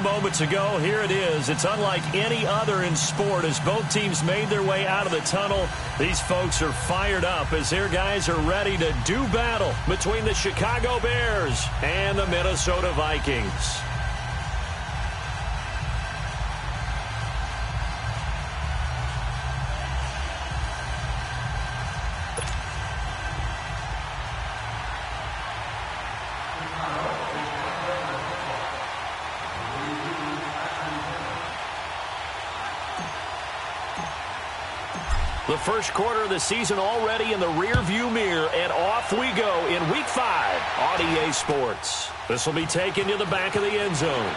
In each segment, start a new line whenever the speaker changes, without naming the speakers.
few moments ago. Here it is. It's unlike any other in sport as both teams made their way out of the tunnel. These folks are fired up as their guys are ready to do battle between the Chicago Bears and the Minnesota Vikings. The first quarter of the season already in the rearview mirror, and off we go in Week 5 on EA Sports. This will be taken to the back of the end zone.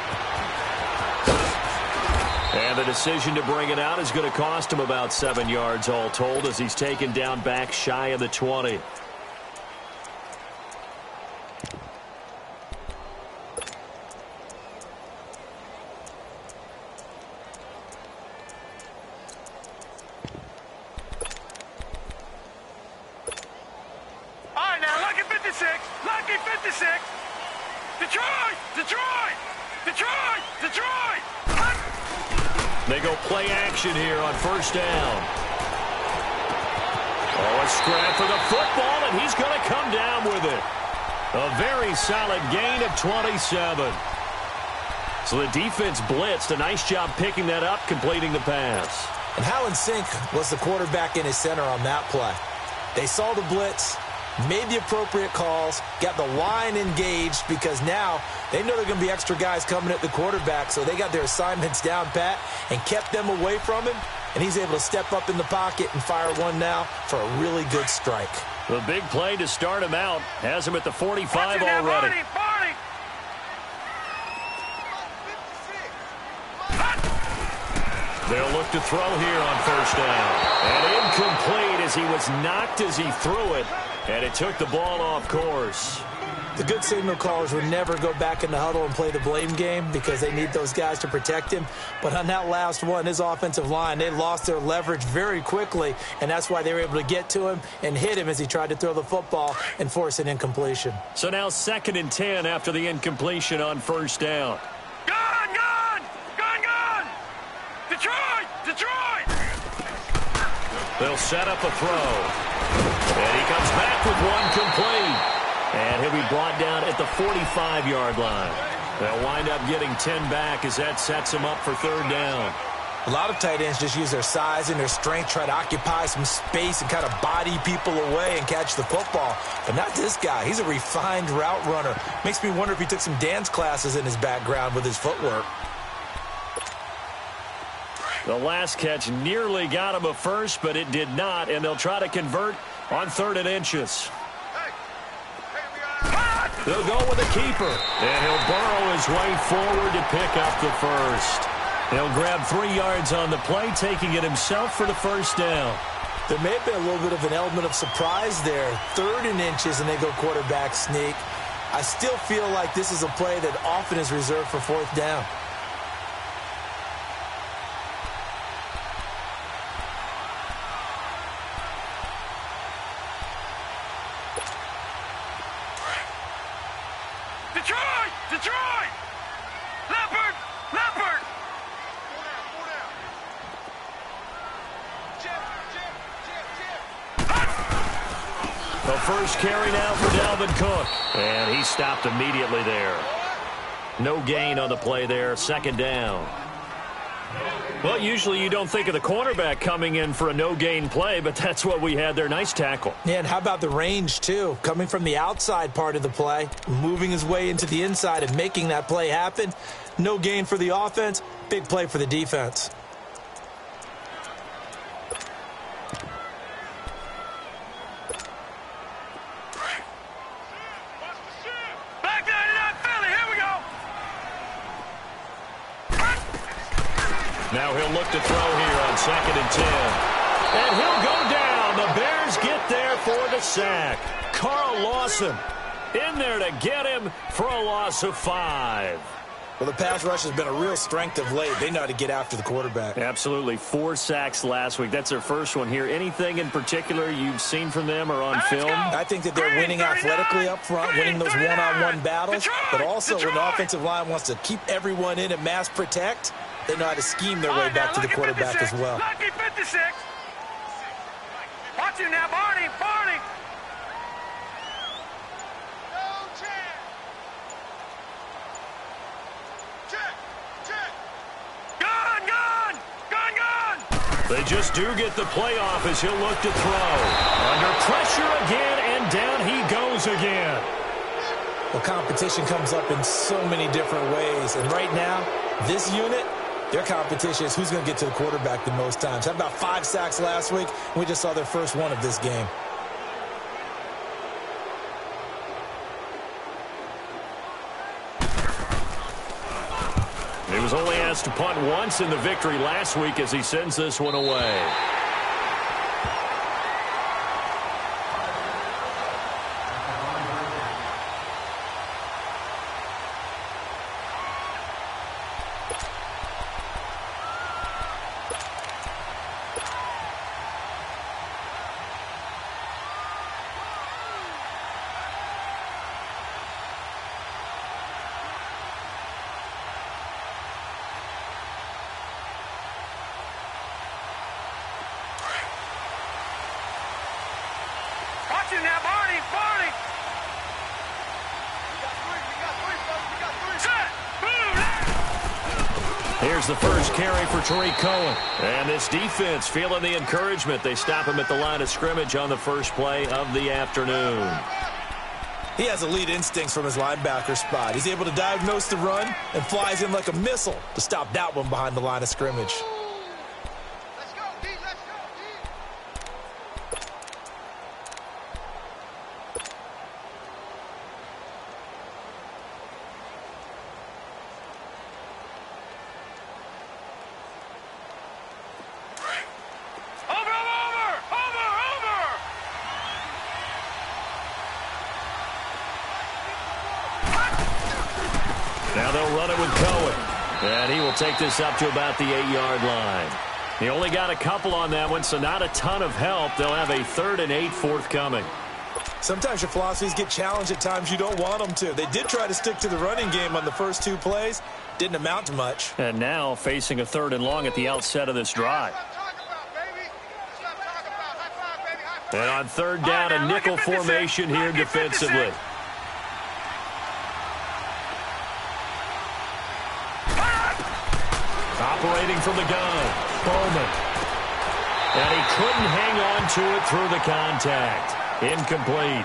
And the decision to bring it out is going to cost him about 7 yards all told as he's taken down back shy of the 20. They go play action here on first down. Oh, a scrap for the football, and he's going to come down with it. A very solid gain of 27. So the defense blitzed. A nice job picking that up, completing the pass.
And how in sync was the quarterback in his center on that play? They saw the blitz, made the appropriate calls, got the line engaged because now they know they're going to be extra guys coming at the quarterback, so they got their assignments down pat and kept them away from him, and he's able to step up in the pocket and fire one now for a really good strike.
The big play to start him out has him at the 45 already. They'll look to throw here on first down. And incomplete as he was knocked as he threw it, and it took the ball off course.
The good signal callers would never go back in the huddle and play the blame game because they need those guys to protect him. But on that last one, his offensive line, they lost their leverage very quickly, and that's why they were able to get to him and hit him as he tried to throw the football and force an incompletion.
So now 2nd and 10 after the incompletion on first down.
Gone! Detroit!
They'll set up a throw. And he comes back with one complete. And he'll be brought down at the 45-yard line. They'll wind up getting 10 back as that sets him up for third down.
A lot of tight ends just use their size and their strength, try to occupy some space and kind of body people away and catch the football. But not this guy. He's a refined route runner. Makes me wonder if he took some dance classes in his background with his footwork.
The last catch nearly got him a first, but it did not, and they'll try to convert on 3rd and inches. They'll go with a keeper, and he'll burrow his way forward to pick up the first. He'll grab 3 yards on the play, taking it himself for the first down.
There may have been a little bit of an element of surprise there. 3rd and inches, and they go quarterback sneak. I still feel like this is a play that often is reserved for 4th down.
Detroit! Leopard!
The first carry now for Dalvin Cook. And he stopped immediately there. No gain on the play there. 2nd down. Well, usually you don't think of the cornerback coming in for a no-gain play, but that's what we had there. Nice tackle.
Yeah, and how about the range, too? Coming from the outside part of the play, moving his way into the inside and making that play happen. No gain for the offense, big play for the defense.
Now he'll look to throw here on 2nd and 10. And he'll go down. The Bears get there for the sack. Carl Lawson in there to get him for a loss of 5.
Well, the pass rush has been a real strength of late. They know how to get after the quarterback.
Absolutely. 4 sacks last week. That's their first one here. Anything in particular you've seen from them or on film?
I think that they're winning athletically up front, winning those one-on-one battles, but also when the offensive line wants to keep everyone in and mass protect, they know how to scheme their way back to the quarterback as well.
Lucky 56. Watch him now, Barney. Barney.
They just do get the playoff as he'll look to throw. Under pressure again, and down he goes again.
Well, competition comes up in so many different ways. And right now, this unit, their competition is who's going to get to the quarterback the most times. Had about 5 sacks last week. We just saw their first one of this game.
He was only asked to punt once in the victory last week as he sends this one away.
Now, Barney, Barney.
Here's the first carry for Tariq Cohen. And this defense feeling the encouragement. They stop him at the line of scrimmage on the first play of the afternoon.
He has elite instincts from his linebacker spot. He's able to diagnose the run and flies in like a missile to stop that one behind the line of scrimmage.
Now they'll run it with Cohen. And he will take this up to about the 8-yard line. He only got a couple on that one, so not a ton of help. They'll have a 3rd and 8 forthcoming.
Sometimes your philosophies get challenged at times you don't want them to. They did try to stick to the running game on the first 2 plays. Didn't amount to much.
And now facing a 3rd and long at the outset of this drive. And on 3rd down, a nickel formation here defensively. Operating from the gun, Bowman. And he couldn't hang on to it through the contact. Incomplete.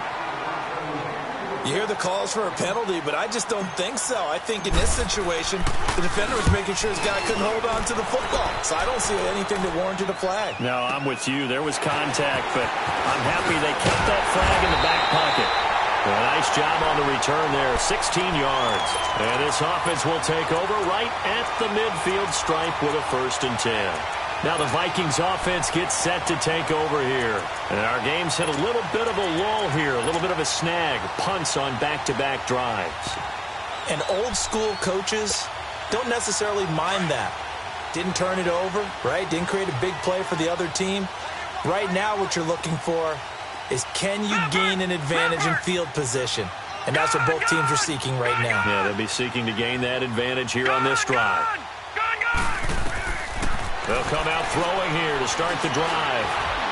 You hear the calls for a penalty, but I just don't think so. I think in this situation, the defender was making sure his guy couldn't hold on to the football. So I don't see anything that warranted a flag.
No, I'm with you. There was contact, but I'm happy they kept that flag in the back pocket. A nice job on the return there, 16 yards. And this offense will take over right at the midfield stripe with a 1st and 10. Now the Vikings offense gets set to take over here. And our game's hit a little bit of a lull here, a little bit of a snag. Punts on back-to-back drives.
And old-school coaches don't necessarily mind that. Didn't turn it over, right? Didn't create a big play for the other team. Right now what you're looking for is can you gain an advantage in field position? And that's what both teams are seeking right now.
Yeah, they'll be seeking to gain that advantage here on this drive. They'll come out throwing here to start the drive.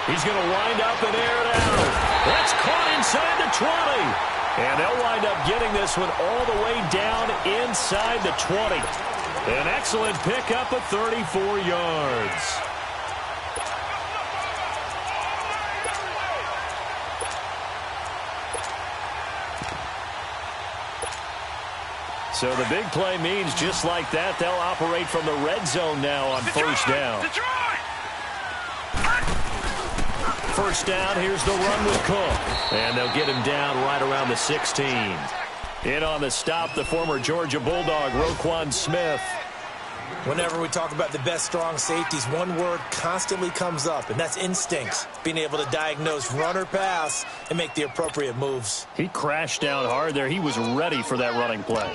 He's going to wind up and air it out. That's caught inside the 20. And they'll wind up getting this one all the way down inside the 20. An excellent pickup of 34 yards. So the big play means just like that, they'll operate from the red zone now on 1st down. First down, here's the run with Cook. And they'll get him down right around the 16. In on the stop, the former Georgia Bulldog, Roquan Smith.
Whenever we talk about the best strong safeties, one word constantly comes up, and that's instincts. Being able to diagnose run or pass and make the appropriate moves.
He crashed down hard there. He was ready for that running play.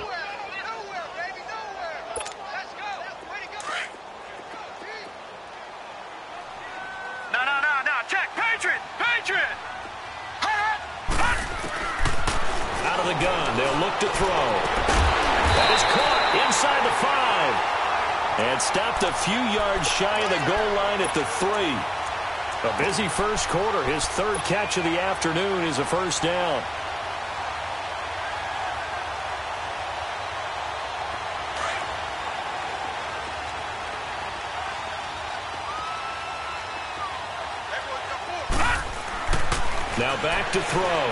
to throw. That is caught inside the 5. And stopped a few yards shy of the goal line at the 3. A busy first quarter. His third catch of the afternoon is a first down. Now back to throw.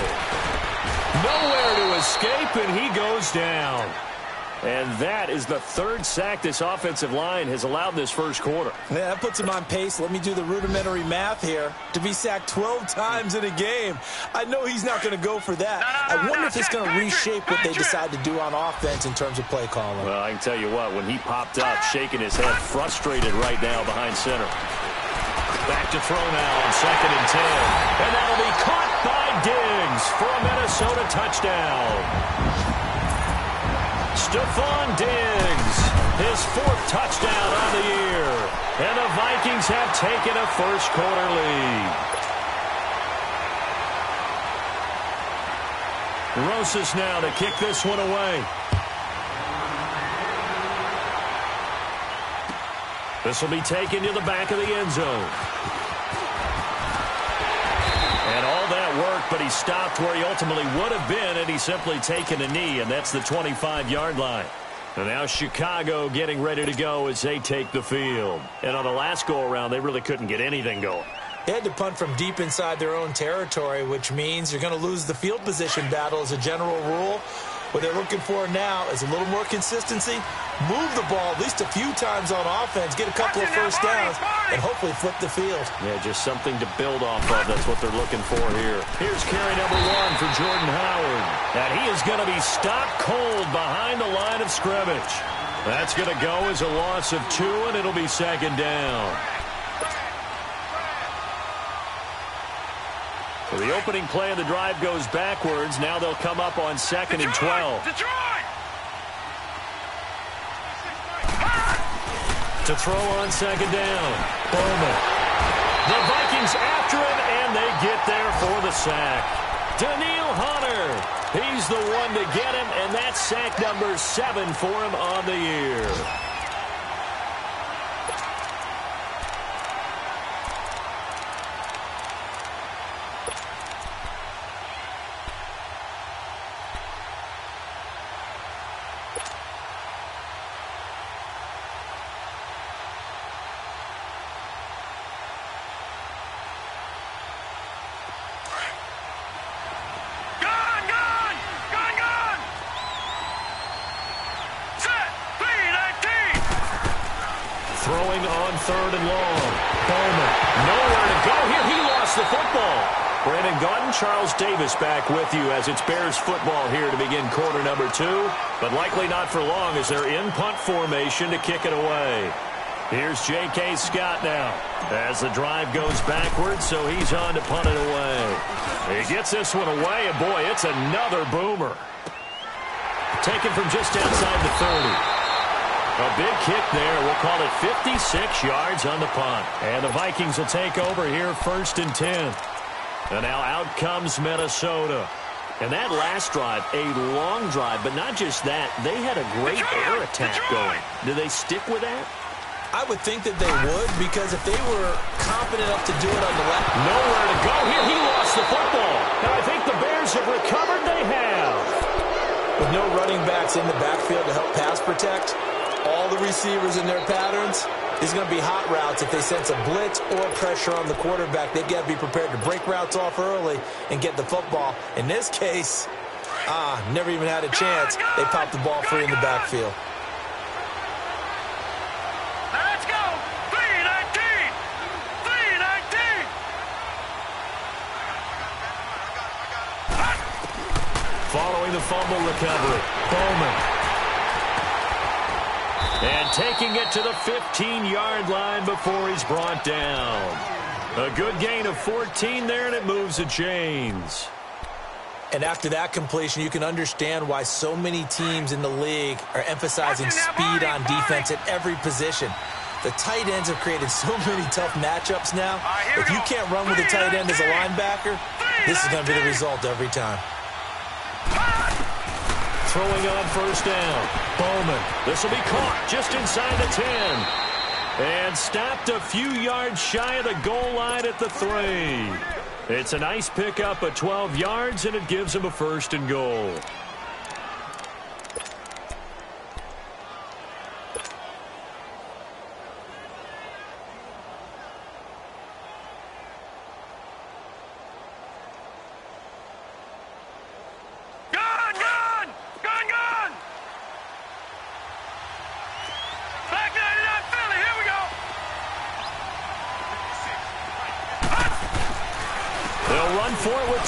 Nowhere to escape, and he goes down. And that is the third sack this offensive line has allowed this first quarter.
Yeah, that puts him on pace. Let me do the rudimentary math here. To be sacked 12 times in a game. I know he's not going to go for that. I wonder if it's going to reshape what they decide to do on offense in terms of play calling.
Well, I can tell you what, when he popped up, shaking his head, frustrated right now behind center. Back to throw now on 2nd and 10. And that'll be caught by Diggs for a Minnesota touchdown. Stephon Diggs, his 4th touchdown on the year. And the Vikings have taken a first quarter lead. Rosas now to kick this one away. This will be taken to the back of the end zone. And all that work, but he stopped where he ultimately would have been, and he's simply taken a knee, and that's the 25-yard line. And now Chicago getting ready to go as they take the field. And on the last go-around, they really couldn't get anything going.
They had to punt from deep inside their own territory, which means you're going to lose the field position battle as a general rule. What they're looking for now is a little more consistency, move the ball at least a few times on offense, get a couple of first downs, and hopefully flip the field.
Yeah, just something to build off of. That's what they're looking for here. Here's carry number 1 for Jordan Howard. And he is going to be stopped cold behind the line of scrimmage. That's going to go as a loss of 2, and it'll be 2nd down. So the opening play of the drive goes backwards. Now they'll come up on 2nd and 12. To throw on 2nd down. Bowman. The Vikings after him, and they get there for the sack. Dneal Hunter. He's the one to get him, and that's sack number 7 for him on the year. Throwing on 3rd and long. Bowman. Nowhere to go here. He lost the football. Brandon Gaudin, Charles Davis back with you as it's Bears football here to begin quarter number 2. But likely not for long as they're in punt formation to kick it away. Here's J.K. Scott now as the drive goes backwards, so he's on to punt it away. He gets this one away, and boy, it's another boomer. Taken from just outside the 30. A big kick there. We'll call it 56 yards on the punt. And the Vikings will take over here 1st and 10. And now out comes Minnesota. And that last drive, a long drive, but not just that. They had a great air attack going. Do they stick with that?
I would think that they would, because if they were confident enough to do it on the left.
Nowhere to go here. He lost the football. And I think the Bears have recovered. They have.
With no running backs in the backfield to help pass protect, all the receivers in their patterns, these are going to be hot routes. If they sense a blitz or pressure on the quarterback, they've got to be prepared to break routes off early and get the football. In this case, never even had a chance. They popped the ball free in the backfield.
Let's go! 319! 319!
Following the fumble recovery, Bowman. And taking it to the 15-yard line before he's brought down. A good gain of 14 there, and it moves the chains.
And after that completion, you can understand why so many teams in the league are emphasizing speed on defense at every position. The tight ends have created so many tough matchups now. If you can't run with a tight end as a linebacker, this is going to be the result every time.
throwing on first down. Bowman. This will be caught just inside the 10. And stopped a few yards shy of the goal line at the 3. It's a nice pickup of 12 yards, and it gives him a 1st and goal.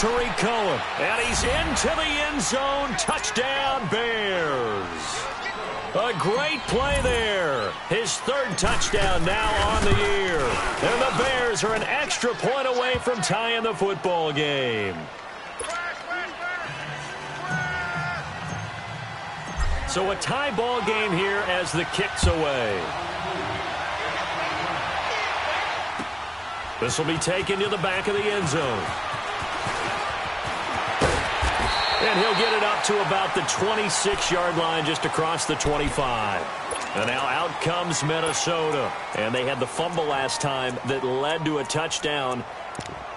Tariq Cohen, and he's into the end zone. Touchdown, Bears. A great play there. His 3rd touchdown now on the year. And the Bears are an extra point away from tying the football game. So a tie ball game here as the kick's away. This will be taken to the back of the end zone. And he'll get it up to about the 26-yard line, just across the 25. And now out comes Minnesota. And they had the fumble last time that led to a touchdown.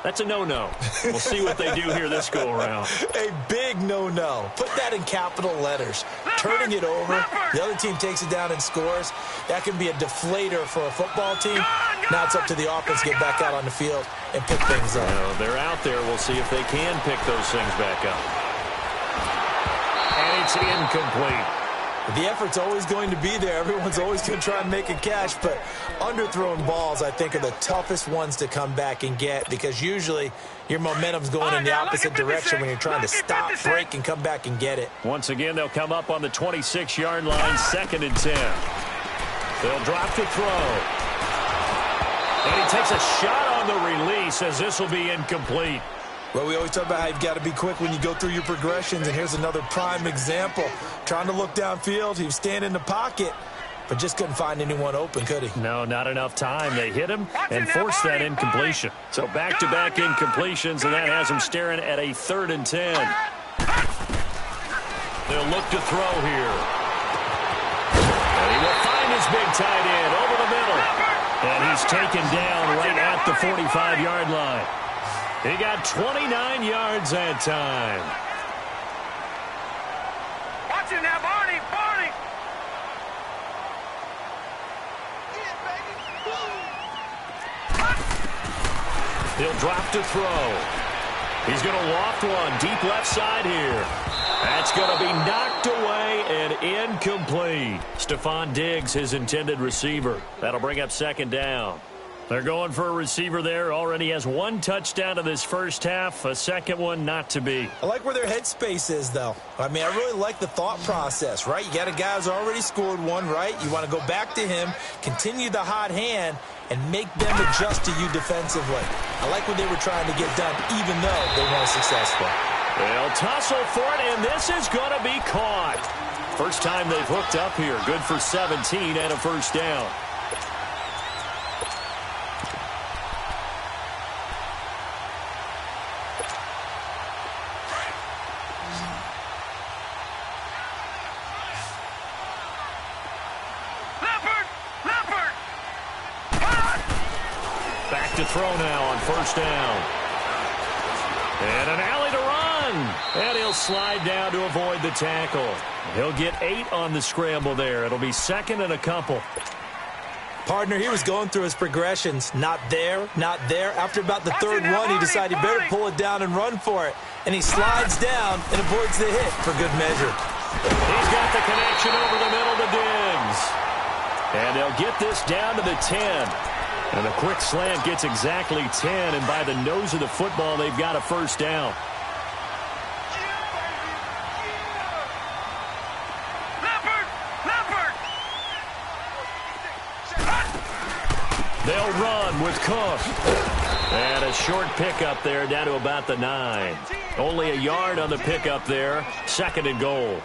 That's a no-no. We'll see what they do here this go-around.
A big no-no. Put that in capital letters. Turning it over, the other team takes it down and scores. That can be a deflator for a football team. Now it's up to the offense to get back out on the field and pick things up.
Well, they're out there. We'll see if they can pick those things back up. And it's incomplete.
The effort's always going to be there. Everyone's always going to try and make a catch, but underthrown balls, I think, are the toughest ones to come back and get because usually your momentum's going in the opposite direction when you're trying to stop, break, and come back and get it.
Once again, they'll come up on the 26-yard line, 2nd and 10. They'll drop to throw. And he takes a shot on the release as this will be incomplete.
Well, we always talk about how you've got to be quick when you go through your progressions, and here's another prime example. Trying to look downfield, he was standing in the pocket, but just couldn't find anyone open, could he?
No, not enough time. They hit him and forced that incompletion. So back-to-back incompletions, and that has him staring at a 3rd and 10. They'll look to throw here. And he will find his big tight end over the middle. And he's taken down right at the 45-yard line. He got 29 yards that time.
Watch it now, Barney, Barney.
He'll drop to throw. He's going to loft one deep left side here. That's going to be knocked away and incomplete. Stephon Diggs, his intended receiver. That'll bring up 2nd down. They're going for a receiver there. Already has 1 touchdown in this first half. A 2nd one not to be.
I like where their headspace is, though. I mean, I really like the thought process, right? You got a guy who's already scored 1, right? You want to go back to him, continue the hot hand, and make them adjust to you defensively. I like what they were trying to get done, even though they weren't successful.
They'll tussle for it, and this is going to be caught. First time they've hooked up here. Good for 17 and a 1st down. To throw now on 1st down. And an alley to run. And he'll slide down to avoid the tackle. He'll get 8 on the scramble there. It'll be 2nd and a couple.
Partner, he was going through his progressions. Not there, not there. After about the 3rd one, he decided he better pull it down and run for it. And he slides down and avoids the hit for good measure.
He's got the connection over the middle to Diggs. And they'll get this down to the 10. And a quick slant gets exactly 10, and by the nose of the football, they've got a 1st down. They'll run with Cook. And a short pickup there down to about the 9. Only a yard on the pickup there. 2nd and goal.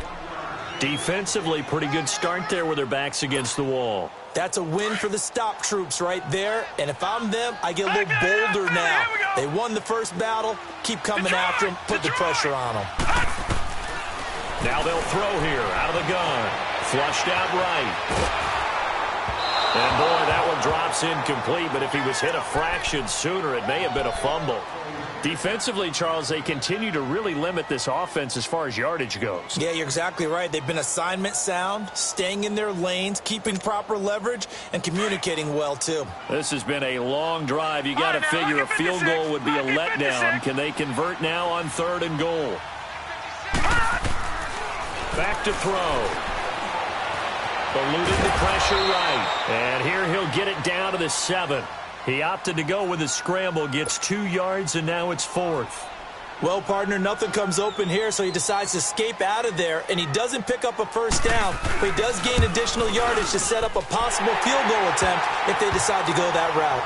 Defensively, pretty good start there with their backs against the wall.
That's a win for the stop troops right there. And if I'm them, I get a little bolder now. They won the first battle. Keep coming after them. Put the pressure on them.
Now they'll throw here out of the gun. Flushed out right. And, boy, that one drops incomplete, but if he was hit a fraction sooner, it may have been a fumble. Defensively, Charles, they continue to really limit this offense as far as yardage goes.
Yeah, you're exactly right. They've been assignment sound, staying in their lanes, keeping proper leverage, and communicating well, too.
This has been a long drive. You got to figure a field goal would be a letdown. Can they convert now on 3rd and goal? Back to throw. Eluding the pressure right. And here he'll get it down to the 7. He opted to go with a scramble, gets 2 yards, and now it's 4th.
Well, partner, nothing comes open here, so he decides to escape out of there, and he doesn't pick up a first down, but he does gain additional yardage to set up a possible field goal attempt if they decide to go that route.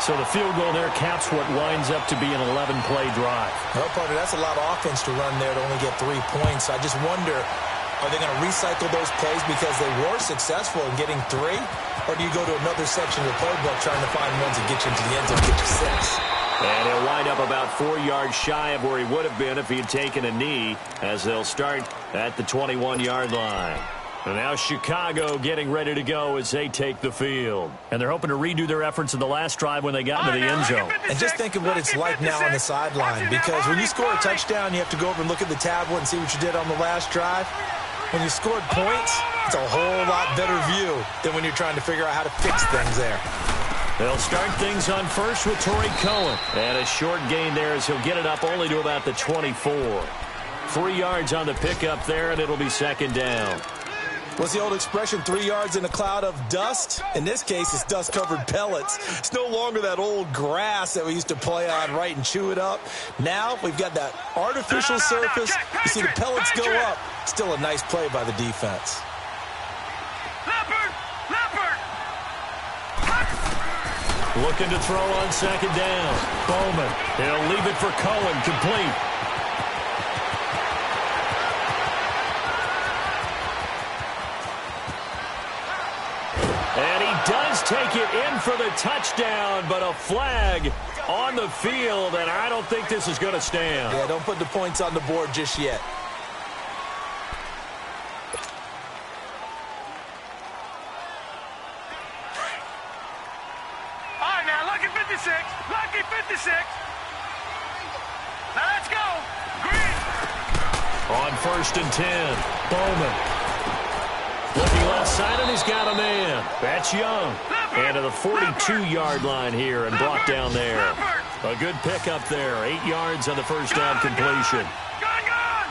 So the field goal there caps what winds up to be an 11-play drive.
Well, partner, that's a lot of offense to run there to only get 3 points. I just wonder, are they going to recycle those plays because they were successful in getting 3? Or do you go to another section of the playbook trying to find ones that get you into the end zone and get you 6?
And he'll wind up about 4 yards shy of where he would have been if he had taken a knee, as they'll start at the 21-yard line. And now Chicago getting ready to go as they take the field. And they're hoping to redo their efforts in the last drive when they got into the end zone.
And just think of what it's like now on the sideline, because when you score a touchdown, you have to go over and look at the tablet and see what you did on the last drive. When you scored points, it's a whole lot better view than when you're trying to figure out how to fix things there.
They'll start things on first with Torrey Cohen. And a short gain there as he'll get it up only to about the 24. 3 yards on the pickup there, and it'll be 2nd down.
What's the old expression, 3 yards in a cloud of dust? In this case, it's dust-covered pellets. It's no longer that old grass that we used to play on, right, and chew it up. Now we've got that artificial surface. You see the pellets go up. Still a nice play by the defense.
Looking to throw on 2nd down. Bowman. He'll leave it for Cohen, complete. And he does take it in for the touchdown, but a flag on the field, and I don't think this is going to stand.
Yeah, don't put the points on the board just yet.
All right, now, lucky 56. Lucky 56. Now, let's go. Green.
On 1st and 10, Bowman. Looking left side, and he's got a man. That's Young. And to the 42-yard line here and brought down there. A good pickup there. 8 yards on the first down completion.
Gone.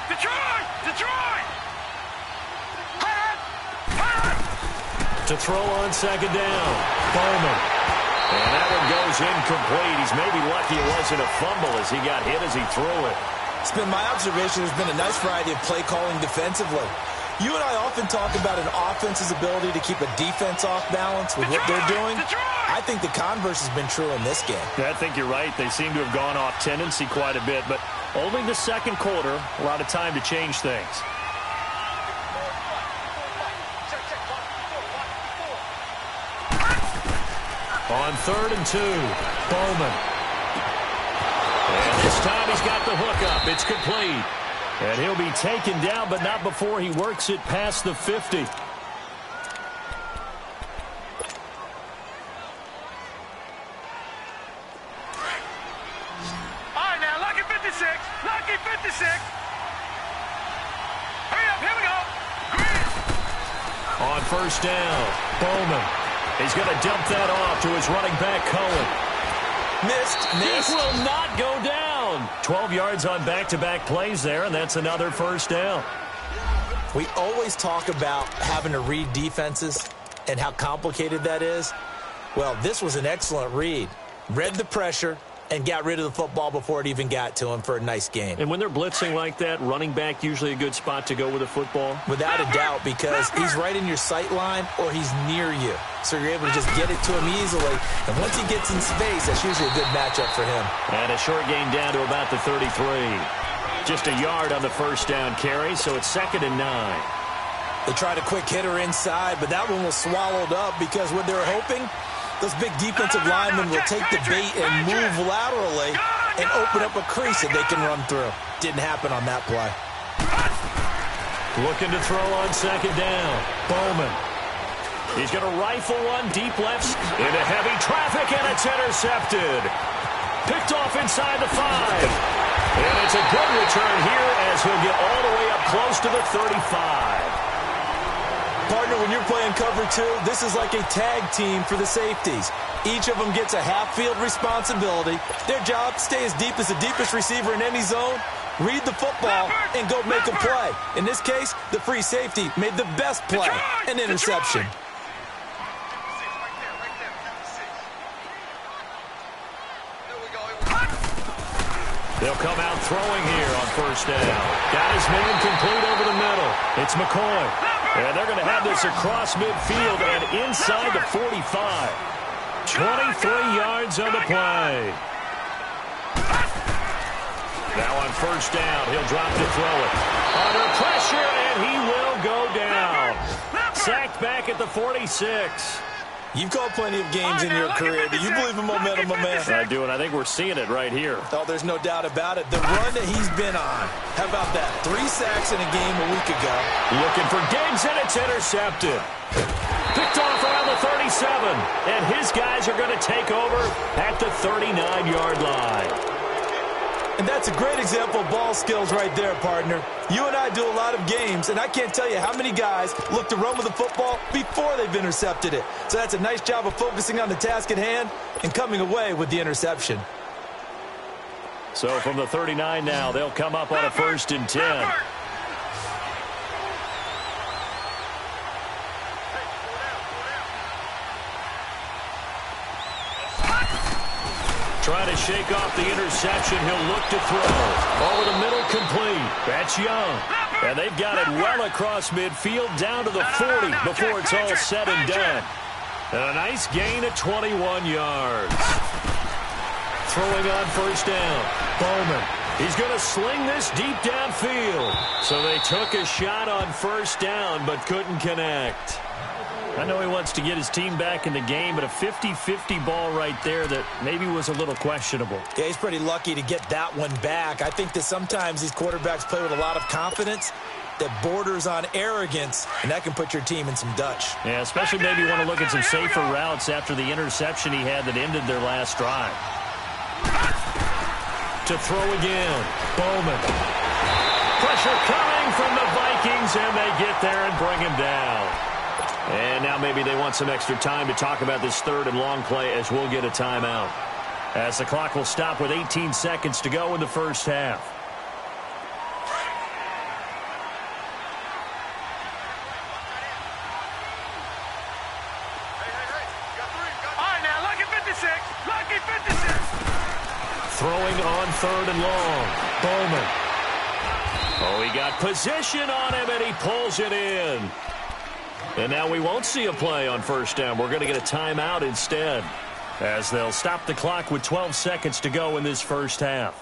Detroit.
To throw on 2nd down. Bowman. And that one goes incomplete. He's maybe lucky it wasn't a fumble as he got hit as he threw it.
It's been my observation there's been a nice variety of play calling defensively. You and I often talk about an offense's ability to keep a defense off balance with what they're doing. I think the converse has been true in this game.
I think you're right. They seem to have gone off tendency quite a bit, but only the 2nd quarter, a lot of time to change things. On 3rd and 2, Bowman. And this time he's got the hook up. It's complete. And he'll be taken down, but not before he works it past the 50.
All right, now, lucky 56. Lucky 56. Hurry up, here we go. Green.
On 1st down, Bowman. He's going to dump that off to his running back, Cohen.
Missed.
He will not go down. 12 yards on back-to-back plays there, and that's another 1st down.
We always talk about having to read defenses and how complicated that is. Well, this was an excellent read. Read the pressure and got rid of the football before it even got to him for a nice gain.
And when they're blitzing like that, running back usually a good spot to go with a football?
Without a doubt, because he's right in your sight line or he's near you. So you're able to just get it to him easily. And once he gets in space, that's usually a good matchup for him.
And a short gain down to about the 33. Just a yard on the 1st down carry, so it's 2nd and 9.
They tried a quick hitter inside, but that one was swallowed up because what they were hoping, those big defensive linemen will take the bait and move laterally. and open up a crease that they can run through. Didn't happen on that play.
Looking to throw on second down. Bowman. He's going to rifle one deep left into heavy traffic, and it's intercepted. Picked off inside the 5. And it's a good return here as he'll get all the way up close to the 35.
Partner, when you're playing cover 2, this is like a tag team for the safeties. Each of them gets a half-field responsibility. Their job, stay as deep as the deepest receiver in any zone, read the football, and go make a play. In this case, the free safety made the best play, an interception.
They'll come out throwing here on first down. Got his man complete over the middle. It's McCoy. And they're going to have this across midfield and inside the 45. 23 yards on the play. Now on first down, he'll drop to throw it. Under pressure, and he will go down. Sacked back at the 46.
You've called plenty of games in your career. Do you believe in momentum, my man?
I do, and I think we're seeing it right here.
Oh, there's no doubt about it. The run that he's been on. How about that? 3 sacks in a game a week ago.
Looking for Diggs, and it's intercepted. Picked off around the 37, and his guys are going to take over at the 39-yard line.
And that's a great example of ball skills right there, partner. You and I do a lot of games, and I can't tell you how many guys look to run with the football before they've intercepted it. So that's a nice job of focusing on the task at hand and coming away with the interception.
So from the 39 now, they'll come up on a 1st and 10. Trying to shake off the interception. He'll look to throw. Over the middle, complete. That's Young. And they've got it well across midfield down to the 40 before it's all said and done. And a nice gain of 21 yards. Throwing on first down. Bowman. He's going to sling this deep downfield. So they took a shot on first down but couldn't connect. I know he wants to get his team back in the game, but a 50-50 ball right there that maybe was a little questionable.
Yeah, he's pretty lucky to get that one back. I think that sometimes these quarterbacks play with a lot of confidence that borders on arrogance, and that can put your team in some Dutch.
Yeah, especially maybe want to look at some safer routes after the interception he had that ended their last drive. To throw again, Bowman. Pressure coming from the Vikings, and they get there and bring him down. And now maybe they want some extra time to talk about this 3rd and long play as we'll get a timeout. As the clock will stop with 18 seconds to go in the first half.
All right, now, lucky 56. Lucky 56.
Throwing on 3rd and long. Bowman. Oh, he got position on him, and he pulls it in. And now we won't see a play on first down. We're going to get a timeout instead, as they'll stop the clock with 12 seconds to go in this first half.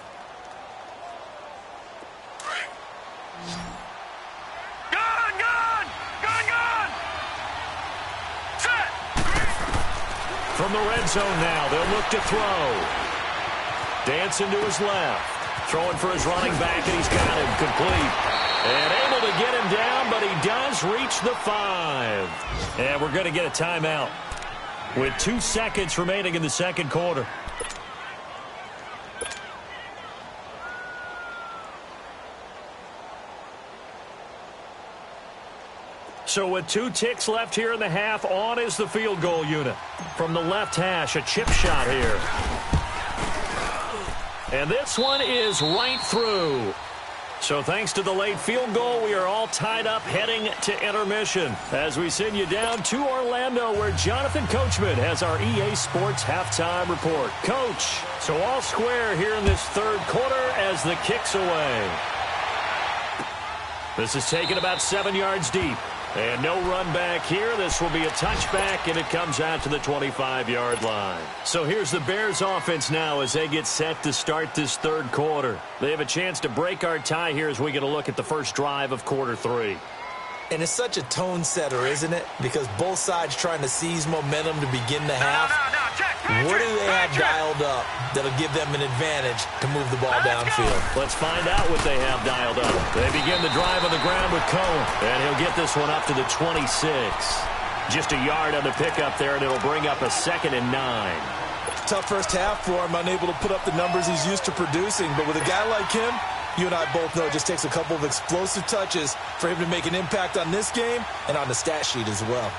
Gun, gun! Gun, gun! Set!
From the red zone now, they'll look to throw. Dancing to his left. Throwing for his running back, and he's got him complete. And able to get him down, but he does reach the 5. And we're going to get a timeout with 2 seconds remaining in the second quarter. So with 2 ticks left here in the half, on is the field goal unit. From the left hash, a chip shot here. And this one is right through. So thanks to the late field goal, we are all tied up heading to intermission as we send you down to Orlando, where Jonathan Coachman has our EA Sports halftime report. Coach, so all square here in this 3rd quarter as the kick's away. This is taken about 7 yards deep. And no run back here. This will be a touchback, and it comes out to the 25-yard line. So here's the Bears offense now as they get set to start this 3rd quarter. They have a chance to break our tie here as we get a look at the first drive of quarter 3.
And it's such a tone setter, isn't it? Because both sides trying to seize momentum to begin the half. What do they have dialed up that'll give them an advantage to move the ball downfield?
Let's find out what they have dialed up. They begin the drive on the ground with Cohen, and he'll get this one up to the 26. Just a yard on the pickup there, and it'll bring up a 2nd and 9.
Tough first half for him, unable to put up the numbers he's used to producing. But with a guy like him, you and I both know it just takes a couple of explosive touches for him to make an impact on this game and on the stat sheet as well.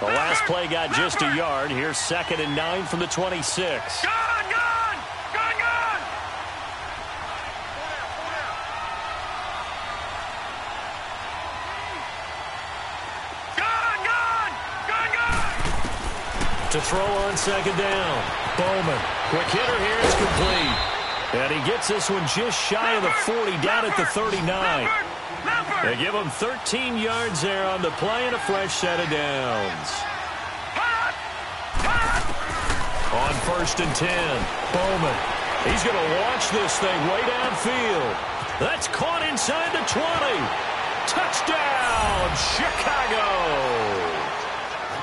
The last play got just a yard. Here's 2nd and 9 from the 26.
Gone!
To throw on 2nd down. Bowman. Quick hitter here. It's complete. And he gets this one just shy of the 40, down at the 39. They give him 13 yards there on the play and a fresh set of downs. On 1st and 10, Bowman. He's going to launch this thing way downfield. That's caught inside the 20. Touchdown, Chicago.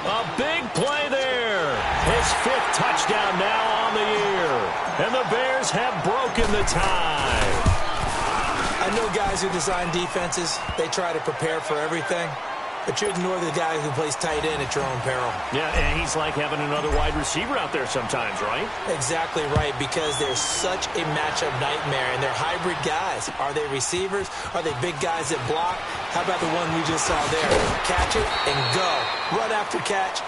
A big play there. His 5th touchdown now on the year. And the Bears have broken the tie.
I know guys who design defenses, they try to prepare for everything. But you ignore the guy who plays tight end at your own peril.
Yeah, and he's like having another wide receiver out there sometimes, right?
Exactly right, because they're such a matchup nightmare, and they're hybrid guys. Are they receivers? Are they big guys that block? How about the one we just saw there? Catch it and go. Run after catch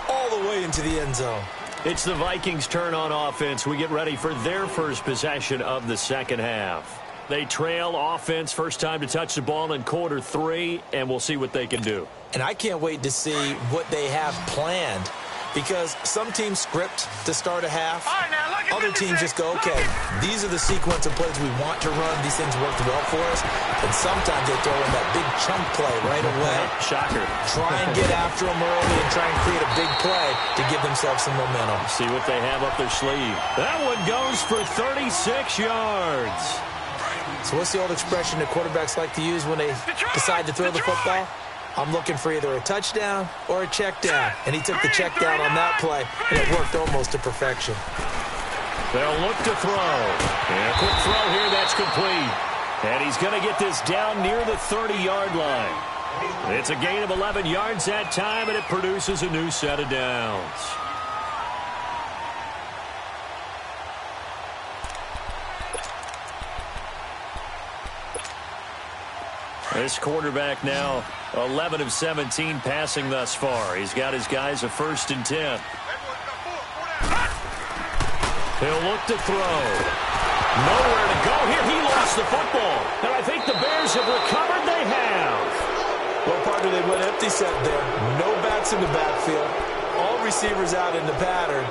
all the way into the end zone.
It's the Vikings' turn on offense. We get ready for their first possession of the second half. They trail offense, first time to touch the ball in quarter 3, and we'll see what they can do.
And I can't wait to see what they have planned, because some teams script to start a half. Other teams just go, okay, these are the sequence of plays we want to run. These things worked well for us. And sometimes they throw in that big chunk play right away.
Shocker.
Try and get after them early and try and create a big play to give themselves some momentum.
See what they have up their sleeve. That one goes for 36 yards.
So what's the old expression that quarterbacks like to use when they decide to throw the football? I'm looking for either a touchdown or a check down. And he took the check down on that play, and it worked almost to perfection.
They'll look to throw. And a quick throw here, that's complete. And he's going to get this down near the 30-yard line. It's a gain of 11 yards that time, and it produces a new set of downs. This quarterback now 11 of 17 passing thus far. He's got his guys a 1st and 10. He'll look to throw. Nowhere to go here. He lost the football. And I think the Bears have recovered. They have.
Well, partner, they went empty set there. No backs in the backfield. All receivers out in the pattern.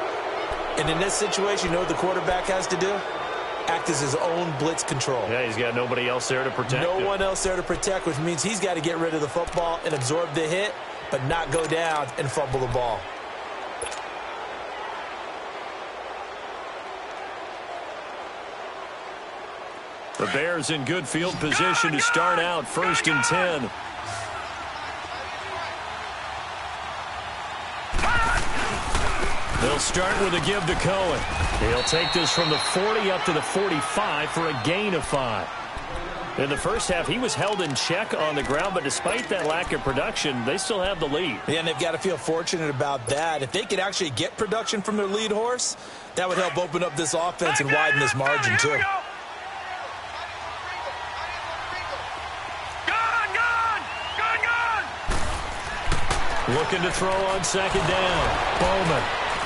And in this situation, you know what the quarterback has to do? Act as his own blitz control.
Yeah, he's got nobody else there to protect him.
No one else there to protect, which means he's got to get rid of the football and absorb the hit, but not go down and fumble the ball.
The Bears in good field position to start out 1st and 10. They'll start with a give to Cohen. He'll take this from the 40 up to the 45 for a gain of 5. In the first half, he was held in check on the ground, but despite that lack of production, they still have the lead.
Yeah, and they've got to feel fortunate about that. If they could actually get production from their lead horse, that would help open up this offense and widen this margin, too.
Looking to throw on 2nd down. Bowman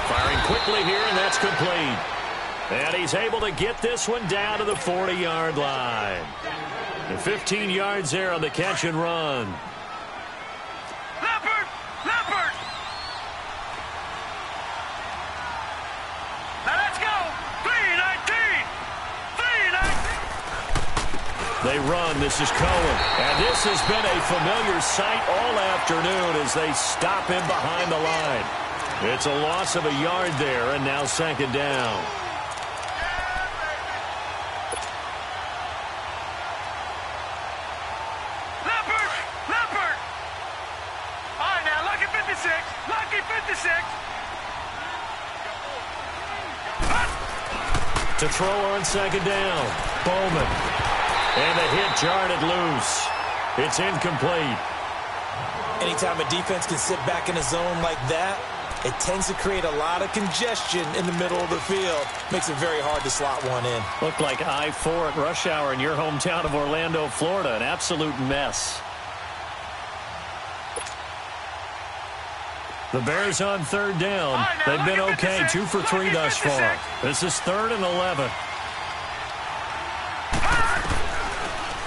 firing quickly here, and that's complete. And he's able to get this one down to the 40-yard line. And 15 yards there on the catch and run.
Leopard! Now let's go! 3-19!
They run. This is Cohen. And this has been a familiar sight all afternoon as they stop him behind the line. It's a loss of a yard there, and now 2nd down.
Leopard! All right, now, lucky 56.
To throw on second down. Bowman. And the hit jarred it loose. It's incomplete.
Anytime a defense can sit back in a zone like that, it tends to create a lot of congestion in the middle of the field. Makes it very hard to slot one in.
Looked like I-4 at rush hour in your hometown of Orlando, Florida. An absolute mess. The Bears on third down. They've been okay, 2 for 3 thus far. This is 3rd and 11.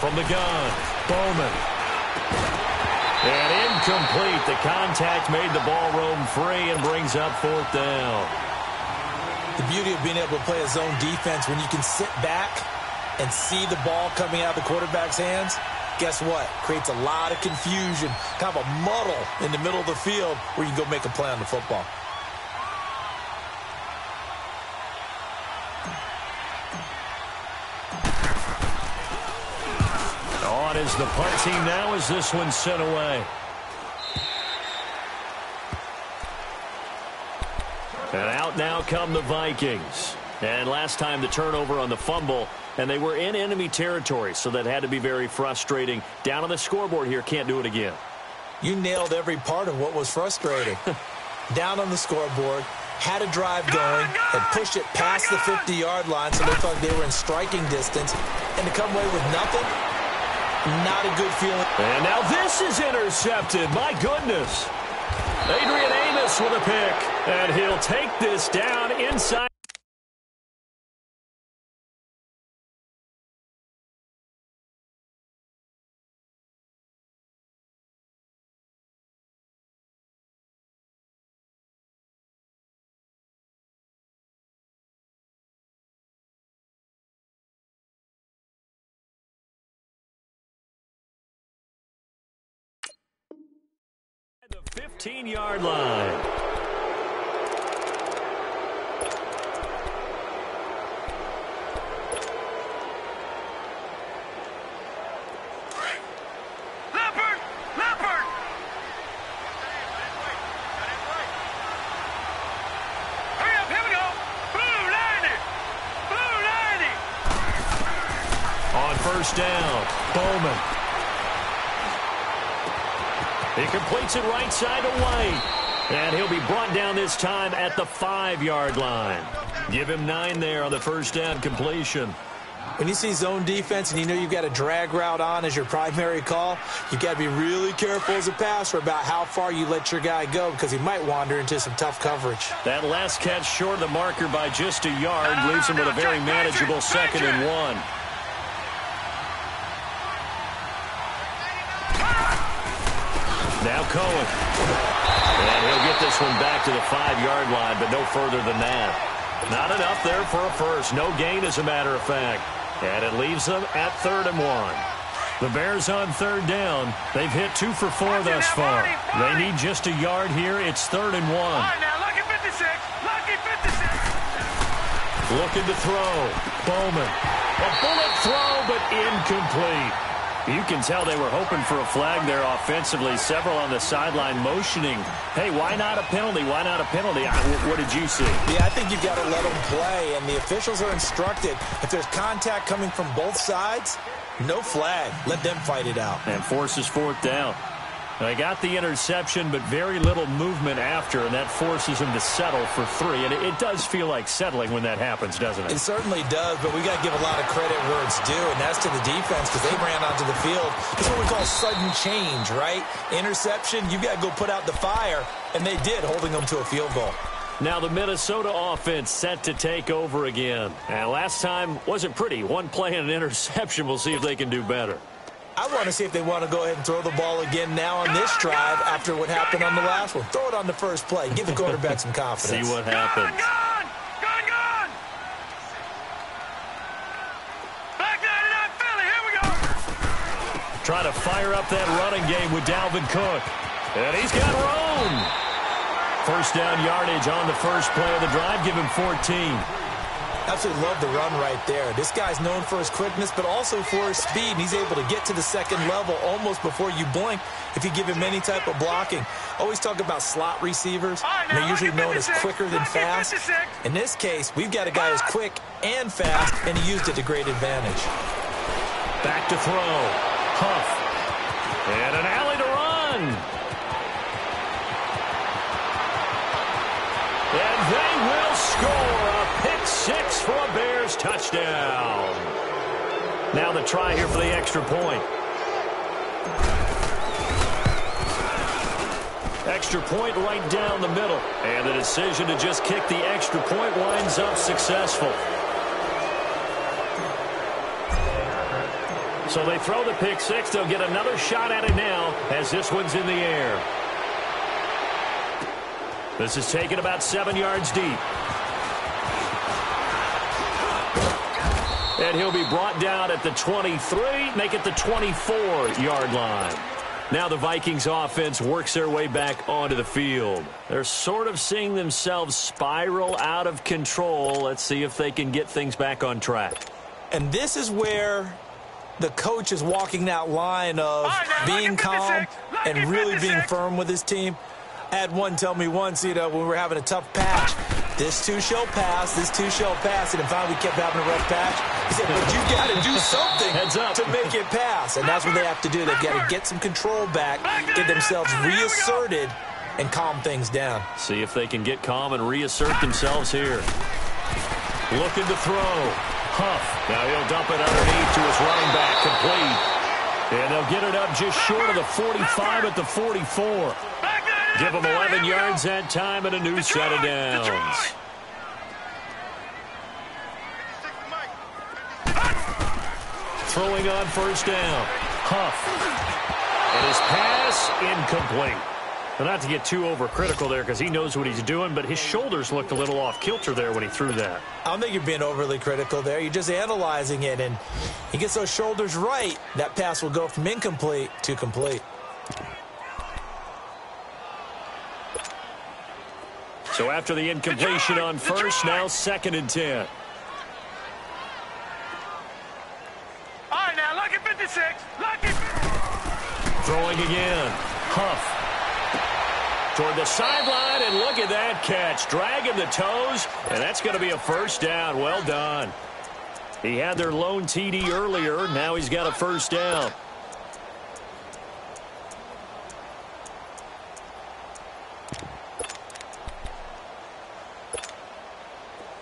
From the gun, Bowman. And incomplete. The contact made the ball roam free and brings up 4th down.
The beauty of being able to play a zone defense when you can sit back and see the ball coming out of the quarterback's hands, guess what? Creates a lot of confusion, kind of a muddle in the middle of the field where you can go make a play on the football.
On is the punt team now as this one's sent away. And out now come the Vikings. And last time the turnover on the fumble, and they were in enemy territory, so that had to be very frustrating. Down on the scoreboard here, can't do it again.
You nailed every part of what was frustrating. Down on the scoreboard, had a drive going, and pushed it past the 50-yard line so they thought they were in striking distance, and to come away with nothing, not a good feeling.
And now this is intercepted. My goodness. Adrian Amos with a pick, and he'll take this down inside. The 15-yard line.
Leopard! Leopard! Hurry up, here we go! Blue 90! Blue 90!
On first down, Bowman. He completes it right side to White. And he'll be brought down this time at the 5-yard line. Give him 9 there on the first down completion.
When you see zone defense and you know you've got a drag route on as your primary call, you've got to be really careful as a passer about how far you let your guy go because he might wander into some tough coverage.
That last catch short of the marker by just a yard leaves him with a very manageable 2nd and 1. Now Cohen. And he'll get this one back to the 5-yard line, but no further than that. Not enough there for a first. No gain, as a matter of fact. And it leaves them at 3rd and 1. The Bears on third down. They've hit 2 for 4 thus far. They need just a yard here. It's 3rd and 1.
All right, now, lucky 56. Lucky 56.
Looking to throw. Bowman. A bullet throw, but incomplete. You can tell they were hoping for a flag there offensively. Several on the sideline motioning. Hey, why not a penalty? Why not a penalty? What did you see?
Yeah, I think you've got to let them play, and the officials are instructed. If there's contact coming from both sides, no flag. Let them fight it out.
And forces 4th down. They got the interception, but very little movement after, and that forces them to settle for 3. And it does feel like settling when that happens, doesn't it?
It certainly does, but we got to give a lot of credit where it's due, and that's to the defense because they ran onto the field. It's what we call sudden change, right? Interception, you got to go put out the fire, and they did, holding them to a field goal.
Now the Minnesota offense set to take over again. And last time wasn't pretty. One play and an interception. We'll see if they can do better.
I want to see if they want to go ahead and throw the ball again now on this drive after what happened on the last one. Throw it on the first play. Give the quarterback some confidence.
See what happens.
Gone! Back 99 Philly, here we go!
Try to fire up that running game with Dalvin Cook. And he's got room. First down yardage on the first play of the drive. Give him 14.
Absolutely love the run right there. This guy's known for his quickness, but also for his speed. And he's able to get to the second level almost before you blink if you give him any type of blocking. Always talk about slot receivers. And they're usually known as quicker than fast. In this case, we've got a guy who's quick and fast, and he used it to great advantage.
Back to throw. Huff. And an alley to run. And they will score a pick six for a Bears touchdown. Now the try here for the extra point. Extra point right down the middle. And the decision to just kick the extra point winds up successful. So they throw the pick six. They'll get another shot at it now as this one's in the air. This is taken about 7 yards deep. And he'll be brought down at the 23, make it the 24-yard line. Now the Vikings offense works their way back onto the field. They're sort of seeing themselves spiral out of control. Let's see if they can get things back on track.
And this is where the coach is walking that line of being calm and really being firm with his team. I had one tell me once, when we were having a tough patch, this too shall pass, this too shall pass, and finally we kept having a rough patch. He said, but you got to do something to make it pass, and that's what they have to do. They've got to get some control back, get themselves reasserted, and calm things down.
See if they can get calm and reassert themselves here. Looking to throw. Huff. Now he'll dump it underneath to his running back, complete. And they'll get it up just short of the 45 at the 44. Give them 11 yards that time and a new set of downs. Throwing on first down. Huff. And his pass incomplete. Well, not to get too overcritical there because he knows what he's doing, but his shoulders looked a little off kilter there when he threw that.
I don't think you're being overly critical there. You're just analyzing it, and he gets those shoulders right. That pass will go from incomplete to complete.
So after the incompletion on first, now 2nd and 10.
All right, now, lucky 56. Lucky.
Throwing again. Huff. Toward the sideline, and look at that catch. Dragging the toes, and that's going to be a first down. Well done. He had their lone TD earlier. Now he's got a first down.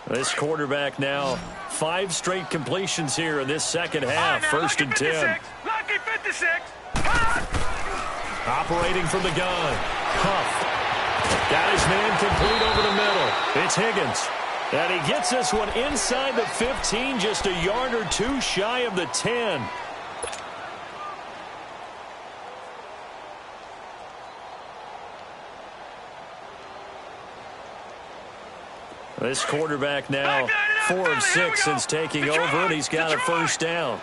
This quarterback now 5 straight completions here in this second half. First and 10.
Lucky 56.
Operating from the gun. Huff. Got his man complete over the middle. It's Higgins. And he gets this one inside the 15, just a yard or two shy of the 10. This quarterback now 4 of 6 since taking over, and he's got a first down.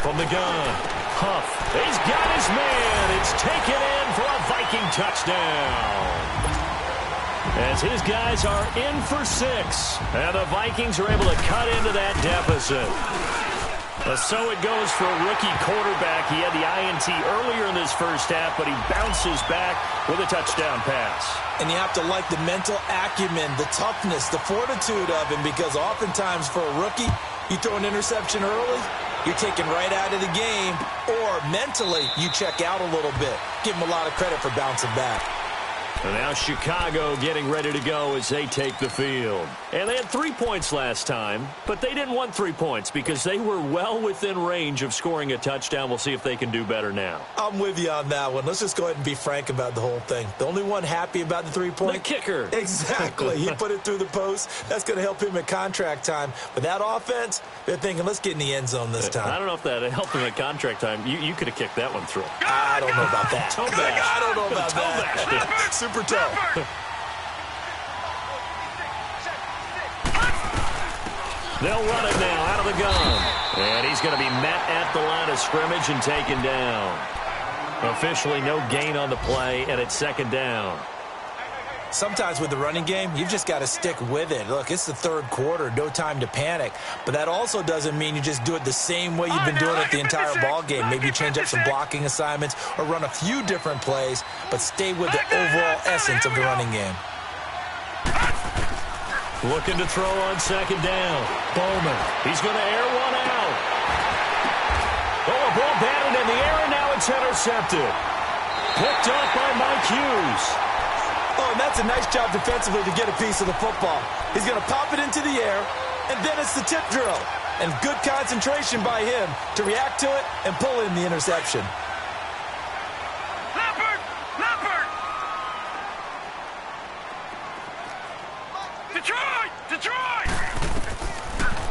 From the gun, Huff. He's got his man. It's taken in for a Viking touchdown. As his guys are in for 6, and the Vikings are able to cut into that deficit. So it goes for a rookie quarterback. He had the INT earlier in this first half, but he bounces back with a touchdown pass.
And you have to like the mental acumen, the toughness, the fortitude of him, because oftentimes for a rookie, you throw an interception early, you're taken right out of the game, or mentally you check out a little bit. Give him a lot of credit for bouncing back.
And now Chicago getting ready to go as they take the field. And they had 3 points last time, but they didn't want 3 points because they were well within range of scoring a touchdown. We'll see if they can do better now.
I'm with you on that one. Let's just go ahead and be frank about the whole thing. The only one happy about the 3-point?
The kicker.
Exactly. He put it through the post. That's going to help him at contract time. But that offense, they're thinking, let's get in the end zone this time.
I don't know if that helped him at contract time. You could have kicked that one through.
I don't know about that.
Toe bash.
I don't know about that. Super toe.
They'll run it now out of the gun. And he's going to be met at the line of scrimmage and taken down. Officially no gain on the play, and it's 2nd down.
Sometimes with the running game, you've just got to stick with it. Look, it's the third quarter, no time to panic. But that also doesn't mean you just do it the same way you've been doing it the entire ball game. Maybe change up some blocking assignments or run a few different plays, but stay with the overall essence of the running game.
Looking to throw on second down. Bowman. He's going to air one out. Oh, a ball batted in the air, and now it's intercepted. Picked up by Mike Hughes.
Oh, and that's a nice job defensively to get a piece of the football. He's going to pop it into the air, and then it's the tip drill. And good concentration by him to react to it and pull in the interception.
Leopard! Leopard! Detroit! Detroit!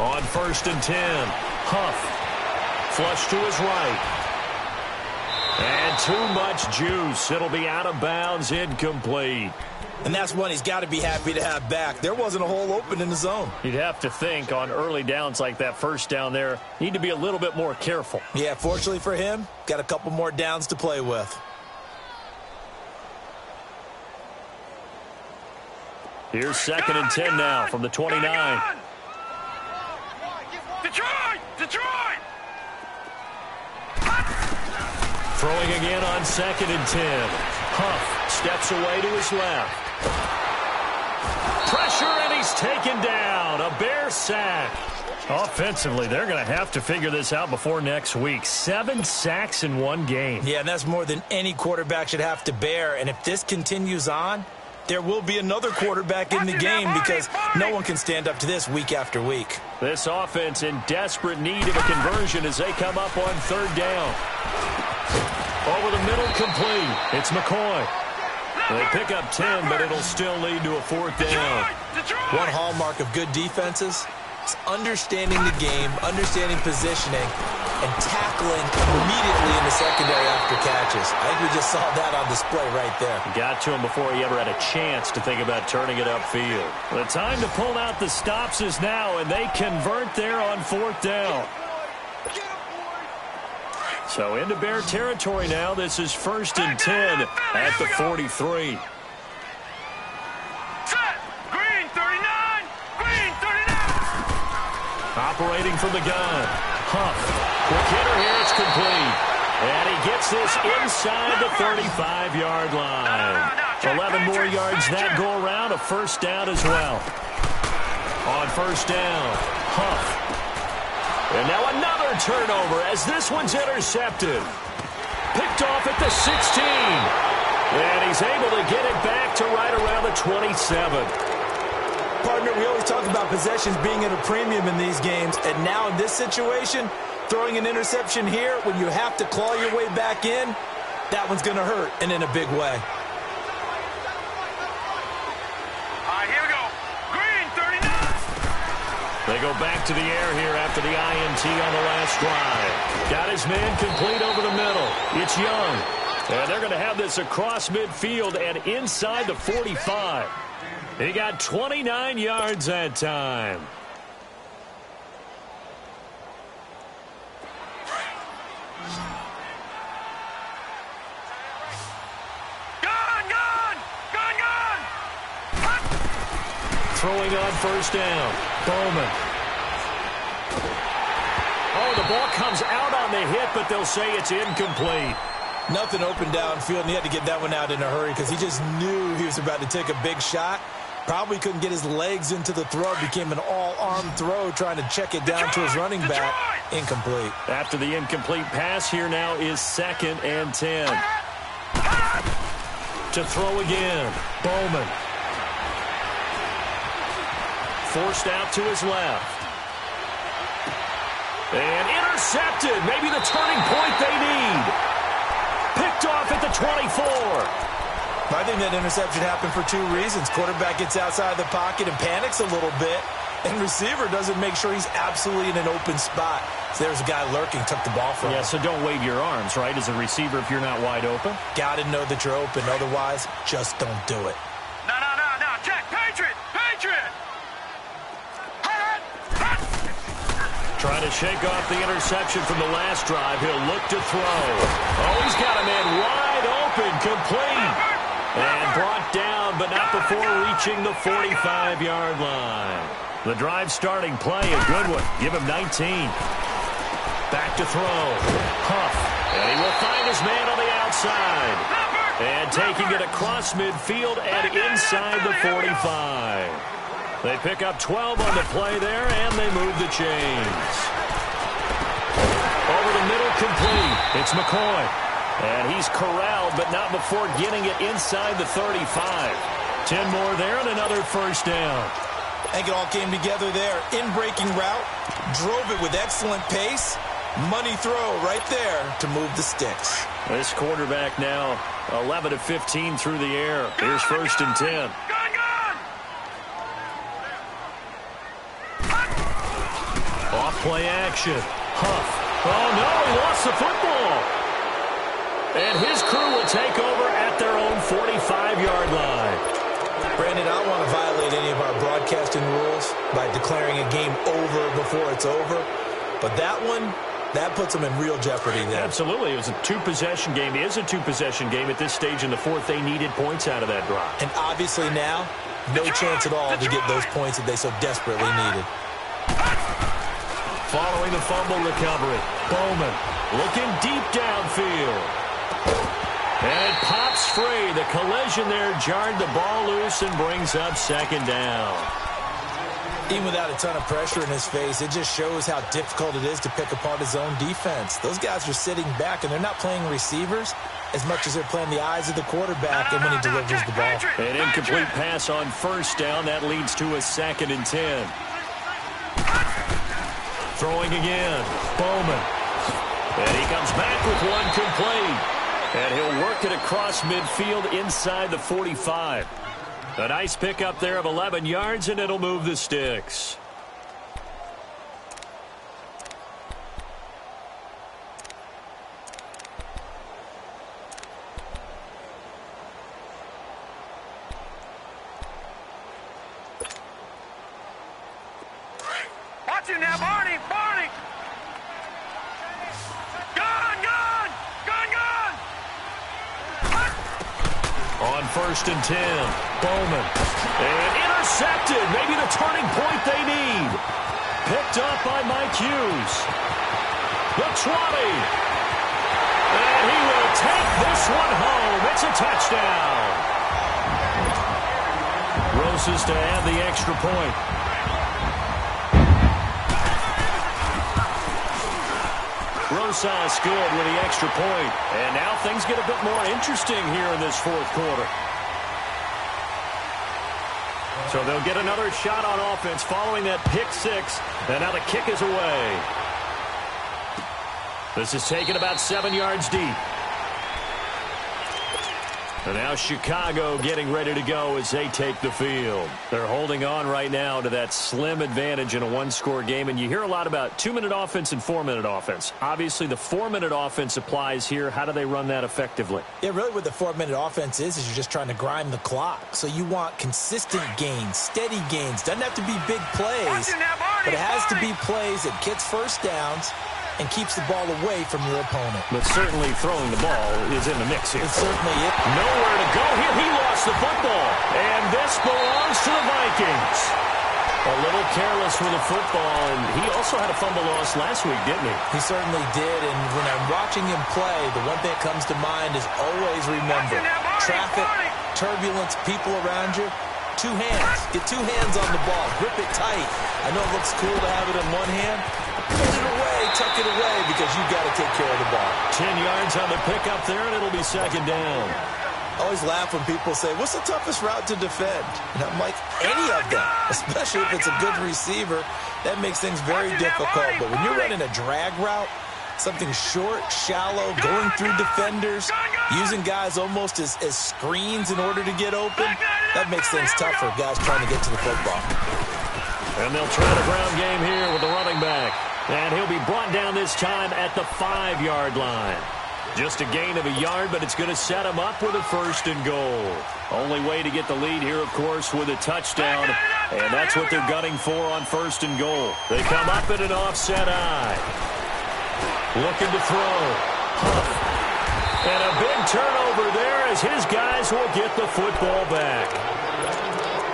On 1st and 10. Huff. Flush to his right. And too much juice. It'll be out of bounds, incomplete.
And that's one he's got to be happy to have back. There wasn't a hole open in the zone.
You'd have to think on early downs like that first down there, need to be a little bit more careful.
Yeah, fortunately for him, got a couple more downs to play with.
Here's 2nd and 10 now from the 29.
Detroit! Detroit!
Throwing again on 2nd and 10. Huff steps away to his left. Pressure, and he's taken down. A Bear sack. Offensively, they're going to have to figure this out before next week. 7 sacks in one game.
Yeah, and that's more than any quarterback should have to bear. And if this continues on, there will be another quarterback in the game because no one can stand up to this week after week.
This offense in desperate need of a conversion as they come up on 3rd down. Over the middle, complete. It's McCoy. They pick up 10, but it'll still lead to a 4th down.
One hallmark of good defenses is understanding the game, understanding positioning, and tackling immediately in the secondary after catches. I think we just saw that on display right there.
Got to him before he ever had a chance to think about turning it upfield. The time to pull out the stops is now, and they convert there on 4th down. So into Bear territory now. This is 1st and 10 at the 43.
Set! Green 39! Green 39!
Operating from the gun. Huff. Quick hitter here. It's complete. And he gets this inside the 35-yard line. 11 more yards that go around. A 1st down as well. On 1st down, Huff. And now another turnover as this one's intercepted. Picked off at the 16. And he's able to get it back to right around the 27.
Partner, we always talk about possessions being at a premium in these games. And now in this situation, throwing an interception here when you have to claw your way back in, that one's going to hurt, and in a big way.
They go back to the air here after the INT on the last drive. Got his man complete over the middle. It's Young. And they're going to have this across midfield and inside the 45. He got 29 yards that time. Throwing on 1st down. Bowman. Oh, the ball comes out on the hit, but they'll say it's incomplete.
Nothing open downfield, and he had to get that one out in a hurry because he just knew he was about to take a big shot. Probably couldn't get his legs into the throw. Became an all-arm throw trying to check it down to his running back. Incomplete.
After the incomplete pass, here now is 2nd and 10. To throw again. Bowman. Forced out to his left. And intercepted. Maybe the turning point they need. Picked off at the 24.
I think that interception happened for 2 reasons. Quarterback gets outside the pocket and panics a little bit. And receiver doesn't make sure he's absolutely in an open spot. So there's a guy lurking, took the ball from him.
Yeah, so don't wave your arms, right, as a receiver if you're not wide open.
Got to know that you're open. Otherwise, just don't do it.
No. Check. Patriot.
Trying to shake off the interception from the last drive. He'll look to throw. Oh, he's got a man wide open, complete. And brought down, but not before reaching the 45-yard line. The drive starting play, a good one. Give him 19. Back to throw. Huff. And he will find his man on the outside. And taking it across midfield and inside the 45. They pick up 12 on the play there, and they move the chains. Over the middle, complete. It's McCoy. And he's corralled, but not before getting it inside the 35. 10 more there and another first down.
I think it all came together there. In-breaking route, drove it with excellent pace. Money throw right there to move the sticks.
This quarterback now 11 of 15 through the air. Here's first and 10. Off play action. Huff. Oh, no, he lost the football. And his crew will take over at their own 45-yard line.
Brandon, I don't want to violate any of our broadcasting rules by declaring a game over before it's over. But that one, that puts them in real jeopardy there.
Absolutely. It was a two-possession game. It is a two-possession game at this stage in the fourth. They needed points out of that drive.
And obviously now, no chance at all to get those points that they so desperately needed.
Following the fumble recovery, Bowman looking deep downfield. And it pops free. The collision there jarred the ball loose and brings up second down.
Even without a ton of pressure in his face, it just shows how difficult it is to pick apart his own defense. Those guys are sitting back, and they're not playing receivers as much as they're playing the eyes of the quarterback and when he delivers the ball.
An incomplete pass on first down. That leads to a 2nd and 10. Throwing again. Bowman. And he comes back with one complete. And he'll work it across midfield inside the 45. A nice pickup there of 11 yards, and it'll move the sticks.
Watch him now, Barney! Barney! Gun! Gun! Gun! Gun!
On 1st and 10, Bowman. And intercepted. Maybe the turning point they need. Picked up by Mike Hughes. The 20. And he will take this one home. It's a touchdown. Roses to add the extra point. Rosas good with the extra point. And now things get a bit more interesting here in this fourth quarter. So they'll get another shot on offense following that pick six. And now the kick is away. This is taken about 7 yards deep. And now Chicago getting ready to go as they take the field. They're holding on right now to that slim advantage in a one-score game. And you hear a lot about 2-minute offense and 4-minute offense. Obviously, the 4-minute offense applies here. How do they run that effectively?
Yeah, really what the 4-minute offense is you're just trying to grind the clock. So you want consistent gains, steady gains. Doesn't have to be big plays, but it has to be plays that gets first downs and keeps the ball away from your opponent.
But certainly throwing the ball is in the mix here.
It certainly is.
Nowhere to go here. He lost the football. And this belongs to the Vikings. A little careless with the football, and he also had a fumble loss last week, didn't he?
He certainly did, and when I'm watching him play, the one thing that comes to mind is always remember, traffic, turbulence, people around you, 2 hands. Get 2 hands on the ball. Grip it tight. I know it looks cool to have it in one hand. Put it away, tuck it away, because you've got to take care of the ball.
10 yards on the pickup there, and it'll be second down.
I always laugh when people say, what's the toughest route to defend? And I'm like, any of them, especially if it's a good receiver. That makes things very difficult. But when you're running a drag route, something short, shallow, going through defenders, using guys almost as screens in order to get open, that makes things tough for guys trying to get to the football.
And they'll try the ground game here with the running back. And he'll be brought down this time at the 5-yard line. Just a gain of a yard, but it's going to set him up with a 1st and goal. Only way to get the lead here, of course, with a touchdown. And that's what they're gunning for on 1st and goal. They come up in an offset eye. Looking to throw. Huff. And a big turnover there as his guys will get the football back.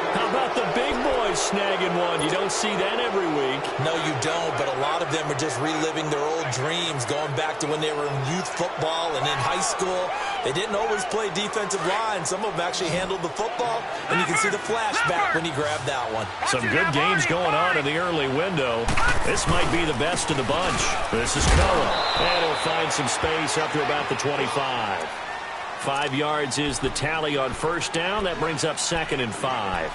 How about the big boys snagging one? You don't see that every week.
No, you don't, but a lot of them are just reliving their old dreams, going back to when they were in youth football and in high school. They didn't always play defensive line. Some of them actually handled the football, and you can see the flashback when he grabbed that one.
Some good games going on in the early window. This might be the best of the bunch. This is Cullen, and he'll find some space up to about the 25. 5 yards is the tally on first down. That brings up 2nd and 5.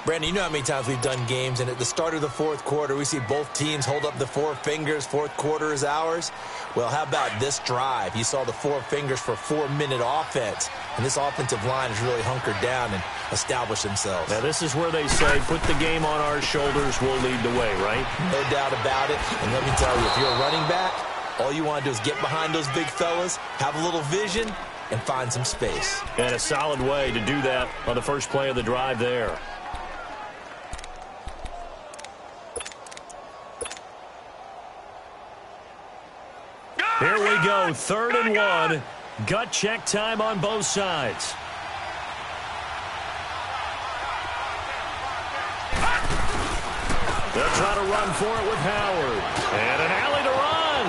Brandon, you know how many times we've done games, and at the start of the fourth quarter, we see both teams hold up the 4 fingers, fourth quarter is ours. Well, how about this drive? You saw the 4 fingers for 4-minute offense, and this offensive line has really hunkered down and established themselves.
Now, this is where they say, put the game on our shoulders, we'll lead the way, right?
No doubt about it, and let me tell you, if you're a running back, all you want to do is get behind those big fellas, have a little vision, and find some space.
And a solid way to do that on the first play of the drive there. Here we go, 3rd and 1. Gut check time on both sides. They'll try to run for it with Howard. And an alley to run.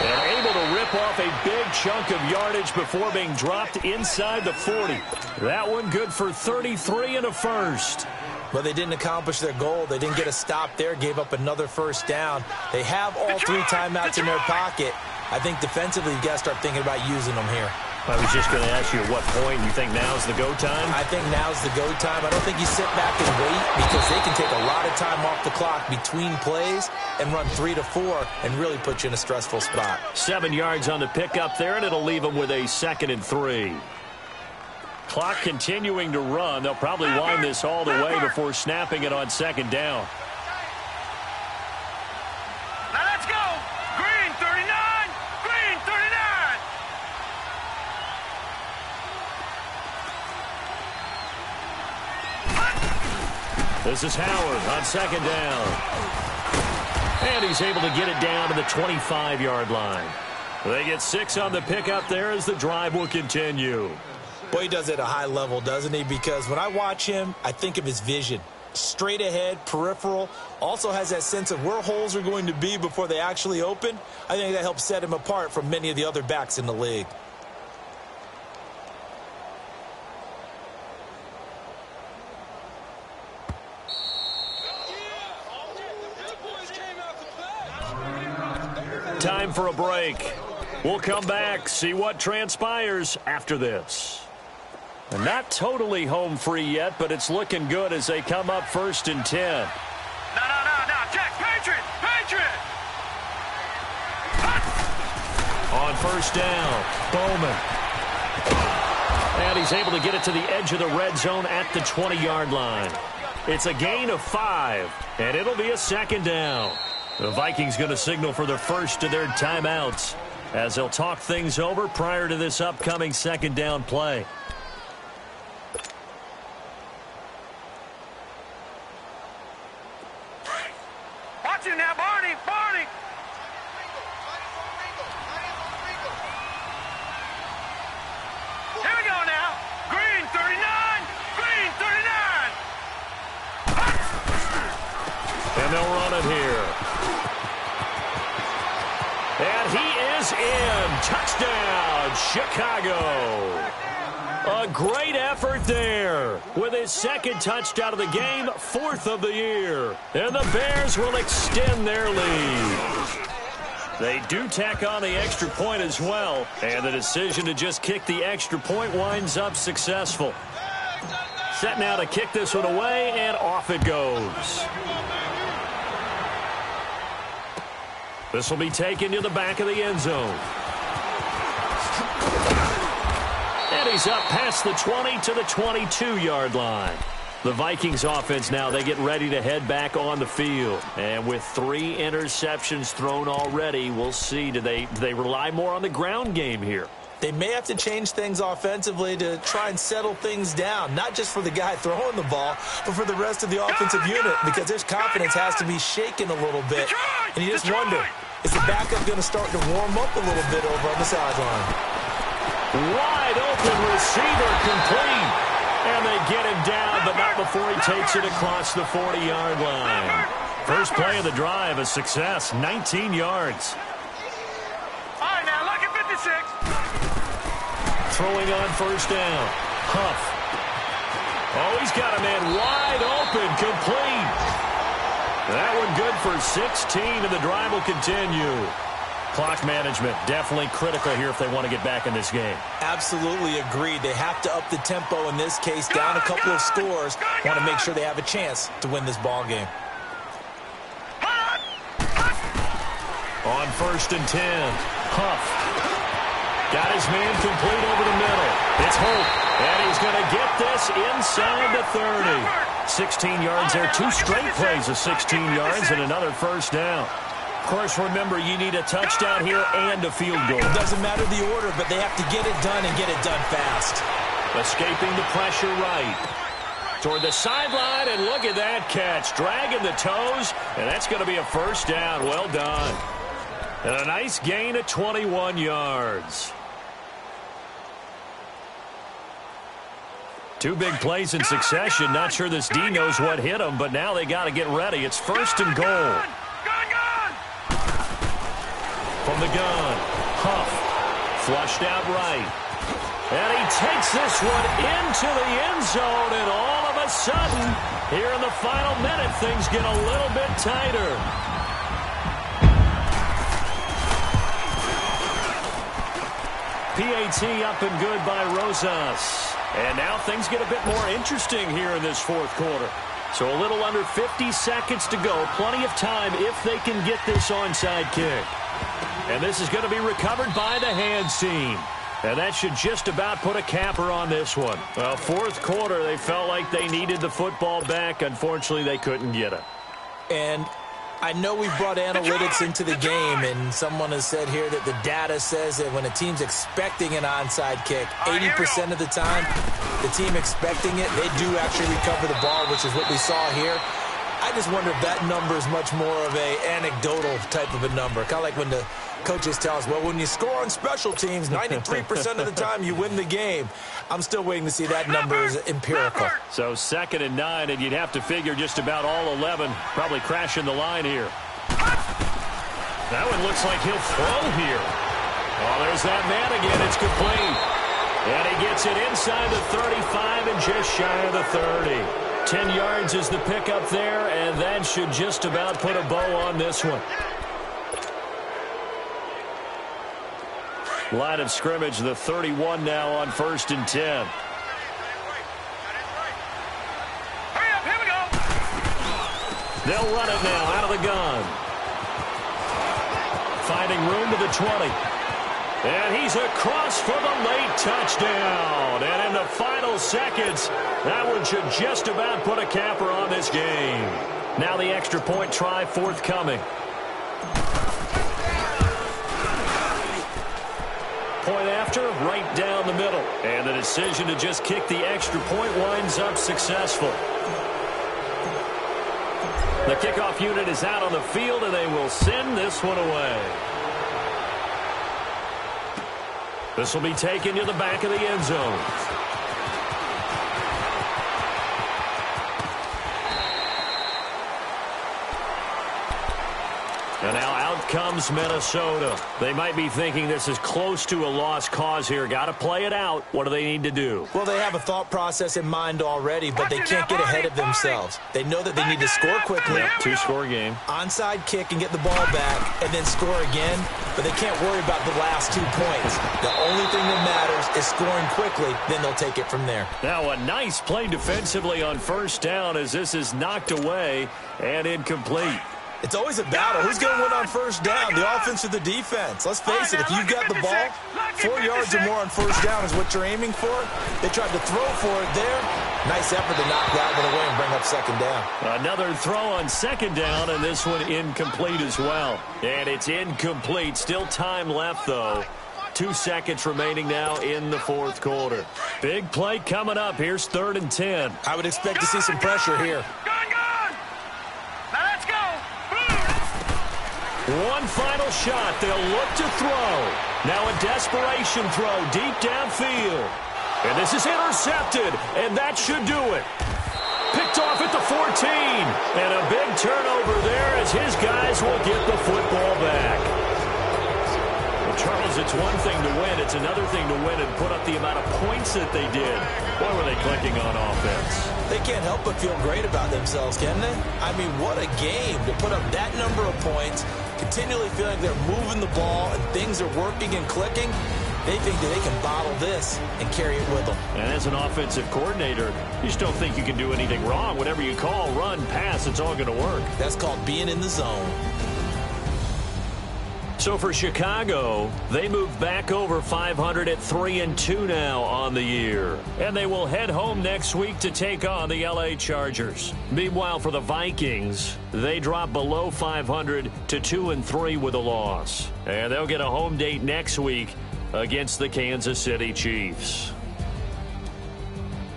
And able to rip off a big chunk of yardage before being dropped inside the 40. That one good for 33 and a first.
Well, they didn't accomplish their goal. They didn't get a stop there, gave up another first down. They have all 3 timeouts in their pocket. I think defensively, you've got to start thinking about using them here.
I was just going to ask you at what point you think now's the go time?
I think now's the go time. I don't think you sit back and wait because they can take a lot of time off the clock between plays and run 3 to 4 and really put you in a stressful spot.
7 yards on the pickup there, and it'll leave them with a 2nd and 3. Clock continuing to run. They'll probably wind this all the way before snapping it on 2nd down.
Now let's go. Green 39. Green 39.
This is Howard on 2nd down. And he's able to get it down to the 25-yard line. They get 6 on the pickup there as the drive will continue.
Boy, he does it at a high level, doesn't he? Because when I watch him, I think of his vision. Straight ahead, peripheral, also has that sense of where holes are going to be before they actually open. I think that helps set him apart from many of the other backs in the league.
Time for a break. We'll come back, see what transpires after this. And not totally home free yet, but it's looking good as they come up 1st and 10.
No. Check. Patriot.
On 1st down, Bowman. And he's able to get it to the edge of the red zone at the 20-yard line. It's a gain of 5, and it'll be a 2nd down. The Vikings going to signal for the first of their timeouts as they'll talk things over prior to this upcoming 2nd down play.
Watch it now, Barney. Here we go now. Green 39. Green 39.
And they'll run it here. And he is in. Touchdown, Chicago. A great effort there with his 2nd touchdown of the game, 4th of the year. And the Bears will extend their lead. They do tack on the extra point as well. And the decision to just kick the extra point winds up successful. Set now to kick this one away, and off it goes. This will be taken to the back of the end zone. And he's up past the 20 to the 22-yard line. The Vikings offense now, they get ready to head back on the field. And with 3 interceptions thrown already, we'll see. Do they rely more on the ground game here?
They may have to change things offensively to try and settle things down, not just for the guy throwing the ball, but for the rest of the offensive unit, because their confidence has to be shaken a little bit. And you just wonder, Is the backup going to start to warm up a little bit over on the sideline?
Wide open receiver complete. And they get him down, but not before he takes it across the 40-yard line. First play of the drive, a success, 19 yards.
All right, now look at 56.
Throwing on first down. Huff. Oh, he's got a man wide open, complete. That one good for 16, and the drive will continue. Clock management, definitely critical here if they want to get back in this game.
Absolutely agreed. They have to up the tempo in this case, down a couple of scores. Want to make sure they have a chance to win this ball game.
On first and 10, Huff. Got his man complete over the middle. It's Hope, and he's going to get this inside the 30. 16 yards there, 2 straight plays of 16 yards and another first down. Of course, remember, you need a touchdown here and a field goal.
It doesn't matter the order, but they have to get it done and get it done fast.
Escaping the pressure right. Toward the sideline, and look at that catch. Dragging the toes, and that's going to be a first down. Well done. And a nice gain of 21 yards. 2 big plays in succession. Not sure this D knows what hit him, but now they got to get ready. It's first and goal. From the gun, Huff, flushed out right. And he takes this one into the end zone, and all of a sudden, here in the final minute, things get a little bit tighter. PAT up and good by Rosas. And now things get a bit more interesting here in this fourth quarter. So a little under 50 seconds to go. Plenty of time if they can get this onside kick. And this is going to be recovered by the hands team. And that should just about put a capper on this one. Well, fourth quarter, they felt like they needed the football back. Unfortunately, they couldn't get it.
And I know we've brought analytics into the game, and someone has said here that the data says that when a team's expecting an onside kick, 80% of the time, the team expecting it, they do actually recover the ball, which is what we saw here. I just wonder if that number is much more of a anecdotal type of a number. Kind of like when the coaches tell us, well, when you score on special teams, 93% of the time you win the game. I'm still waiting to see that number is empirical.
So 2nd and 9, and you'd have to figure just about all 11 probably crashing the line here. That one looks like he'll throw here. Oh, there's that man again. It's complete. And he gets it inside the 35 and just shy of the 30. 10 yards is the pickup there, and that should just about put a bow on this one. Line of scrimmage, the 31 now on 1st and 10.
Hurry up, here we go.
They'll run it now out of the gun. Finding room to the 20. And he's across for the late touchdown. And in the final seconds, that one should just about put a capper on this game. Now the extra point try forthcoming. Point after, right down the middle. And the decision to just kick the extra point winds up successful. The kickoff unit is out on the field, and they will send this one away. This will be taken to the back of the end zone. And now out comes Minnesota. They might be thinking this is close to a lost cause here. Got to play it out. What do they need to do?
Well, they have a thought process in mind already, but they can't get ahead of themselves. They know that they need to score quickly.
Yep, 2-score game.
Onside kick and get the ball back and then score again, but they can't worry about the last 2 points. The only thing that matters is scoring quickly, then they'll take it from there.
Now a nice play defensively on first down as this is knocked away and incomplete.
It's always a battle. Who's going to win on first down, the offense or the defense? Let's face it, if you've got the ball, 4 yards or more on first down is what you're aiming for. They tried to throw for it there. Nice effort to knock that one away and bring up second down.
Another throw on second down, and this one incomplete as well. And it's incomplete. Still time left, though. 2 seconds remaining now in the fourth quarter. Big play coming up. Here's 3rd and 10.
I would expect to see some pressure here.
Gun! Now let's go.
One final shot. They'll look to throw. Now a desperation throw deep downfield. And this is intercepted, and that should do it. Picked off at the 14. And a big turnover there as his guys will get the football back. Well, Charles, it's one thing to win. It's another thing to win and put up the amount of points that they did. Boy, were they clicking on offense.
They can't help but feel great about themselves, can they? I mean, what a game to put up that number of points, continually feeling they're moving the ball and things are working and clicking. They think that they can bottle this and carry it with them.
And as an offensive coordinator, you just don't think you can do anything wrong. Whatever you call, run, pass, it's all going to work.
That's called being in the zone.
So for Chicago, they move back over 500 at 3-2 now on the year. And they will head home next week to take on the LA Chargers. Meanwhile, for the Vikings, they drop below 500 to 2-3 with a loss. And they'll get a home date next week against the Kansas City Chiefs.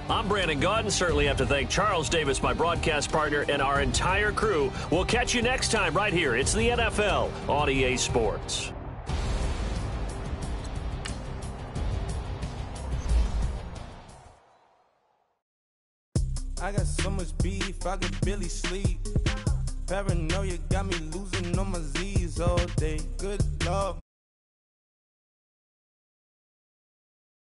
I'm Brandon Gaudin. Certainly have to thank Charles Davis, my broadcast partner, and our entire crew. We'll catch you next time right here. It's the NFL on EA Sports.
I got so much beef, I could barely sleep. Paranoia got me losing on my Z's all day. Good Lord.